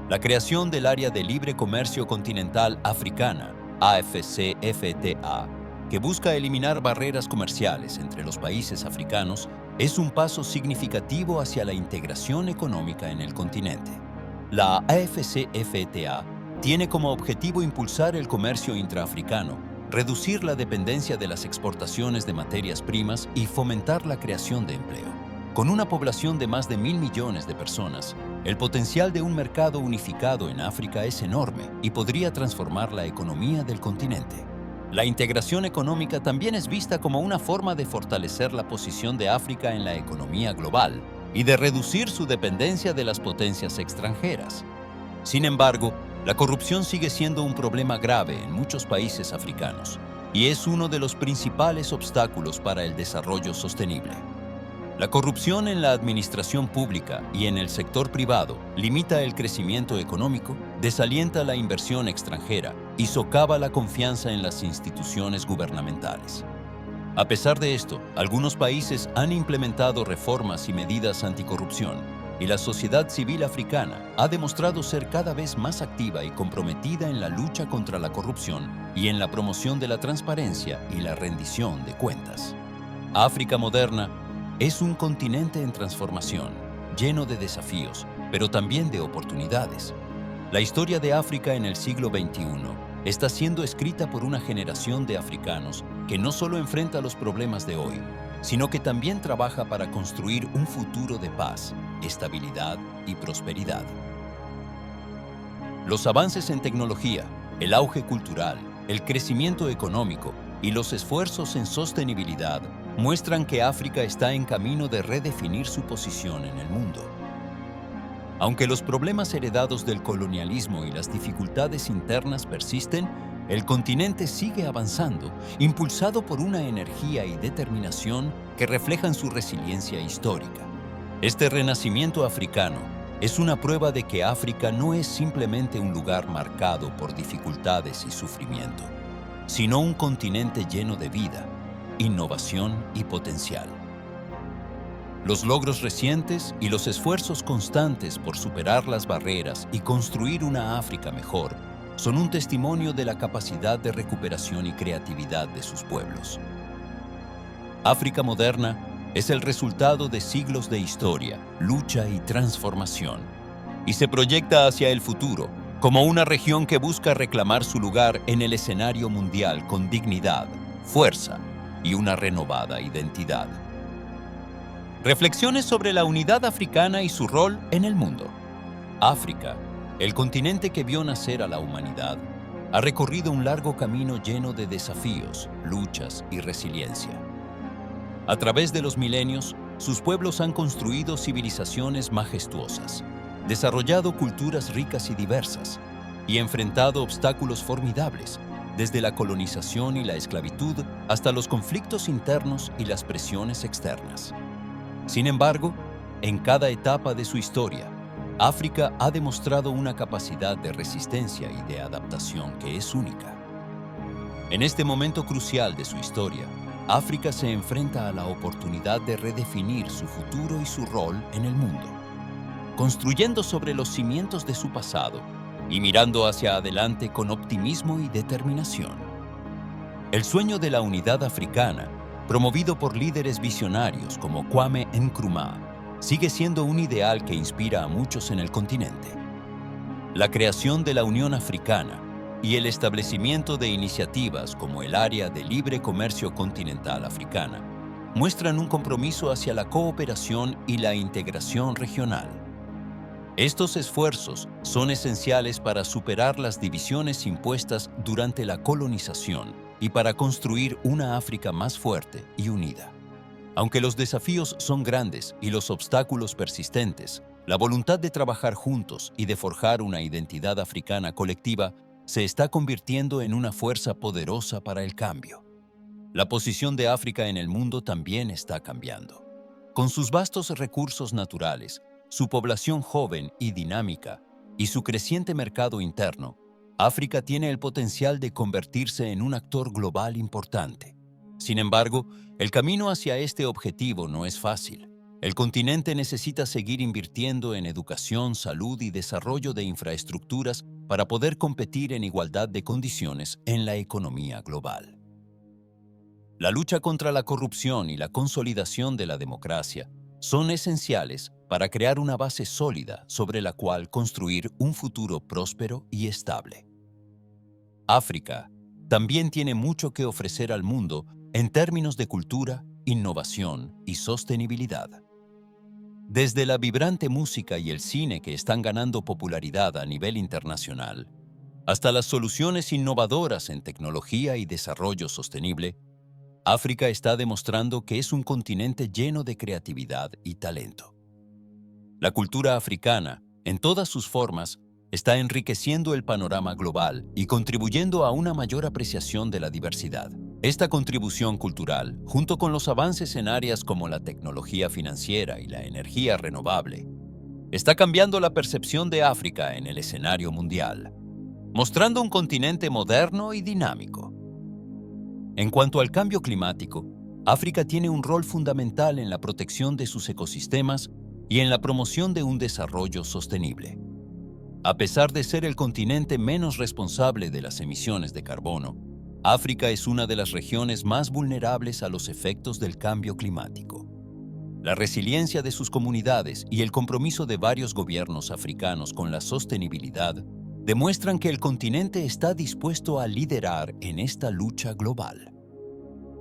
La creación del Área de Libre Comercio Continental Africana, AFCFTA, que busca eliminar barreras comerciales entre los países africanos, es un paso significativo hacia la integración económica en el continente. La AFCFTA tiene como objetivo impulsar el comercio intraafricano, reducir la dependencia de las exportaciones de materias primas y fomentar la creación de empleo. Con una población de más de 1.000 millones de personas, el potencial de un mercado unificado en África es enorme y podría transformar la economía del continente. La integración económica también es vista como una forma de fortalecer la posición de África en la economía global y de reducir su dependencia de las potencias extranjeras. Sin embargo, la corrupción sigue siendo un problema grave en muchos países africanos y es uno de los principales obstáculos para el desarrollo sostenible. La corrupción en la administración pública y en el sector privado limita el crecimiento económico, desalienta la inversión extranjera y socava la confianza en las instituciones gubernamentales. A pesar de esto, algunos países han implementado reformas y medidas anticorrupción, y la sociedad civil africana ha demostrado ser cada vez más activa y comprometida en la lucha contra la corrupción y en la promoción de la transparencia y la rendición de cuentas. África moderna es un continente en transformación, lleno de desafíos, pero también de oportunidades. La historia de África en el siglo XXI está siendo escrita por una generación de africanos que no solo enfrenta los problemas de hoy, sino que también trabaja para construir un futuro de paz, estabilidad y prosperidad. Los avances en tecnología, el auge cultural, el crecimiento económico y los esfuerzos en sostenibilidad muestran que África está en camino de redefinir su posición en el mundo. Aunque los problemas heredados del colonialismo y las dificultades internas persisten, el continente sigue avanzando, impulsado por una energía y determinación que reflejan su resiliencia histórica. Este renacimiento africano es una prueba de que África no es simplemente un lugar marcado por dificultades y sufrimiento, sino un continente lleno de vida, innovación y potencial. Los logros recientes y los esfuerzos constantes por superar las barreras y construir una África mejor son un testimonio de la capacidad de recuperación y creatividad de sus pueblos. África moderna es el resultado de siglos de historia, lucha y transformación, y se proyecta hacia el futuro como una región que busca reclamar su lugar en el escenario mundial con dignidad, fuerza y una renovada identidad. Reflexiones sobre la unidad africana y su rol en el mundo. África, el continente que vio nacer a la humanidad, ha recorrido un largo camino lleno de desafíos, luchas y resiliencia. A través de los milenios, sus pueblos han construido civilizaciones majestuosas, desarrollado culturas ricas y diversas, y enfrentado obstáculos formidables, desde la colonización y la esclavitud hasta los conflictos internos y las presiones externas. Sin embargo, en cada etapa de su historia, África ha demostrado una capacidad de resistencia y de adaptación que es única. En este momento crucial de su historia, África se enfrenta a la oportunidad de redefinir su futuro y su rol en el mundo, construyendo sobre los cimientos de su pasado y mirando hacia adelante con optimismo y determinación. El sueño de la unidad africana, promovido por líderes visionarios como Kwame Nkrumah, sigue siendo un ideal que inspira a muchos en el continente. La creación de la Unión Africana y el establecimiento de iniciativas como el Área de Libre Comercio Continental Africana muestran un compromiso hacia la cooperación y la integración regional. Estos esfuerzos son esenciales para superar las divisiones impuestas durante la colonización y para construir una África más fuerte y unida. Aunque los desafíos son grandes y los obstáculos persistentes, la voluntad de trabajar juntos y de forjar una identidad africana colectiva se está convirtiendo en una fuerza poderosa para el cambio. La posición de África en el mundo también está cambiando. Con sus vastos recursos naturales, su población joven y dinámica, y su creciente mercado interno, África tiene el potencial de convertirse en un actor global importante. Sin embargo, el camino hacia este objetivo no es fácil. El continente necesita seguir invirtiendo en educación, salud y desarrollo de infraestructuras para poder competir en igualdad de condiciones en la economía global. La lucha contra la corrupción y la consolidación de la democracia son esenciales para crear una base sólida sobre la cual construir un futuro próspero y estable. África también tiene mucho que ofrecer al mundo en términos de cultura, innovación y sostenibilidad. Desde la vibrante música y el cine que están ganando popularidad a nivel internacional, hasta las soluciones innovadoras en tecnología y desarrollo sostenible, África está demostrando que es un continente lleno de creatividad y talento. La cultura africana, en todas sus formas, está enriqueciendo el panorama global y contribuyendo a una mayor apreciación de la diversidad. Esta contribución cultural, junto con los avances en áreas como la tecnología financiera y la energía renovable, está cambiando la percepción de África en el escenario mundial, mostrando un continente moderno y dinámico. En cuanto al cambio climático, África tiene un rol fundamental en la protección de sus ecosistemas y en la promoción de un desarrollo sostenible. A pesar de ser el continente menos responsable de las emisiones de carbono, África es una de las regiones más vulnerables a los efectos del cambio climático. La resiliencia de sus comunidades y el compromiso de varios gobiernos africanos con la sostenibilidad demuestran que el continente está dispuesto a liderar en esta lucha global.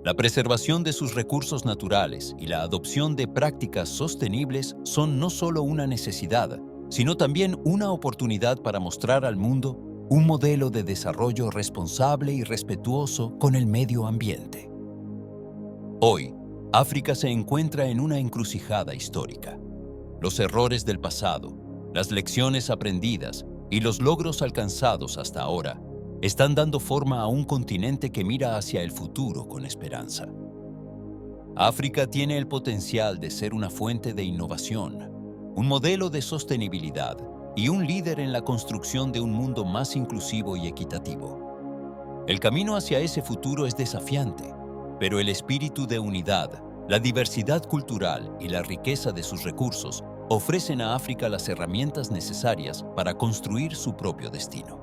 La preservación de sus recursos naturales y la adopción de prácticas sostenibles son no solo una necesidad, sino también una oportunidad para mostrar al mundo un modelo de desarrollo responsable y respetuoso con el medio ambiente. Hoy, África se encuentra en una encrucijada histórica. Los errores del pasado, las lecciones aprendidas y los logros alcanzados hasta ahora están dando forma a un continente que mira hacia el futuro con esperanza. África tiene el potencial de ser una fuente de innovación, un modelo de sostenibilidad y un líder en la construcción de un mundo más inclusivo y equitativo. El camino hacia ese futuro es desafiante, pero el espíritu de unidad, la diversidad cultural y la riqueza de sus recursos ofrecen a África las herramientas necesarias para construir su propio destino.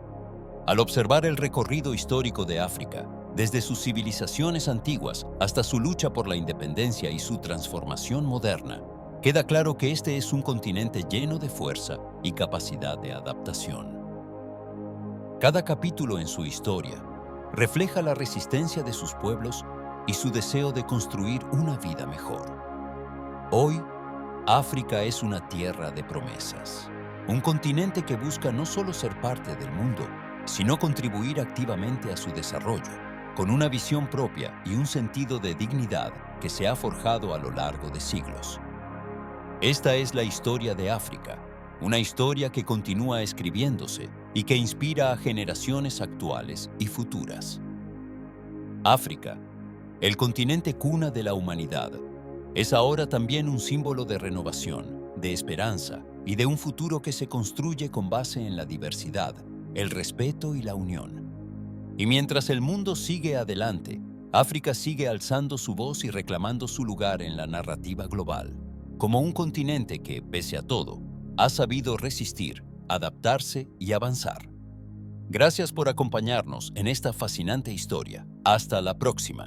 Al observar el recorrido histórico de África, desde sus civilizaciones antiguas hasta su lucha por la independencia y su transformación moderna, queda claro que este es un continente lleno de fuerza y capacidad de adaptación. Cada capítulo en su historia refleja la resistencia de sus pueblos y su deseo de construir una vida mejor. Hoy, África es una tierra de promesas, un continente que busca no solo ser parte del mundo, sino contribuir activamente a su desarrollo, con una visión propia y un sentido de dignidad que se ha forjado a lo largo de siglos. Esta es la historia de África, una historia que continúa escribiéndose y que inspira a generaciones actuales y futuras. África, el continente cuna de la humanidad, es ahora también un símbolo de renovación, de esperanza y de un futuro que se construye con base en la diversidad, el respeto y la unión. Y mientras el mundo sigue adelante, África sigue alzando su voz y reclamando su lugar en la narrativa global, como un continente que, pese a todo, ha sabido resistir, adaptarse y avanzar. Gracias por acompañarnos en esta fascinante historia. Hasta la próxima.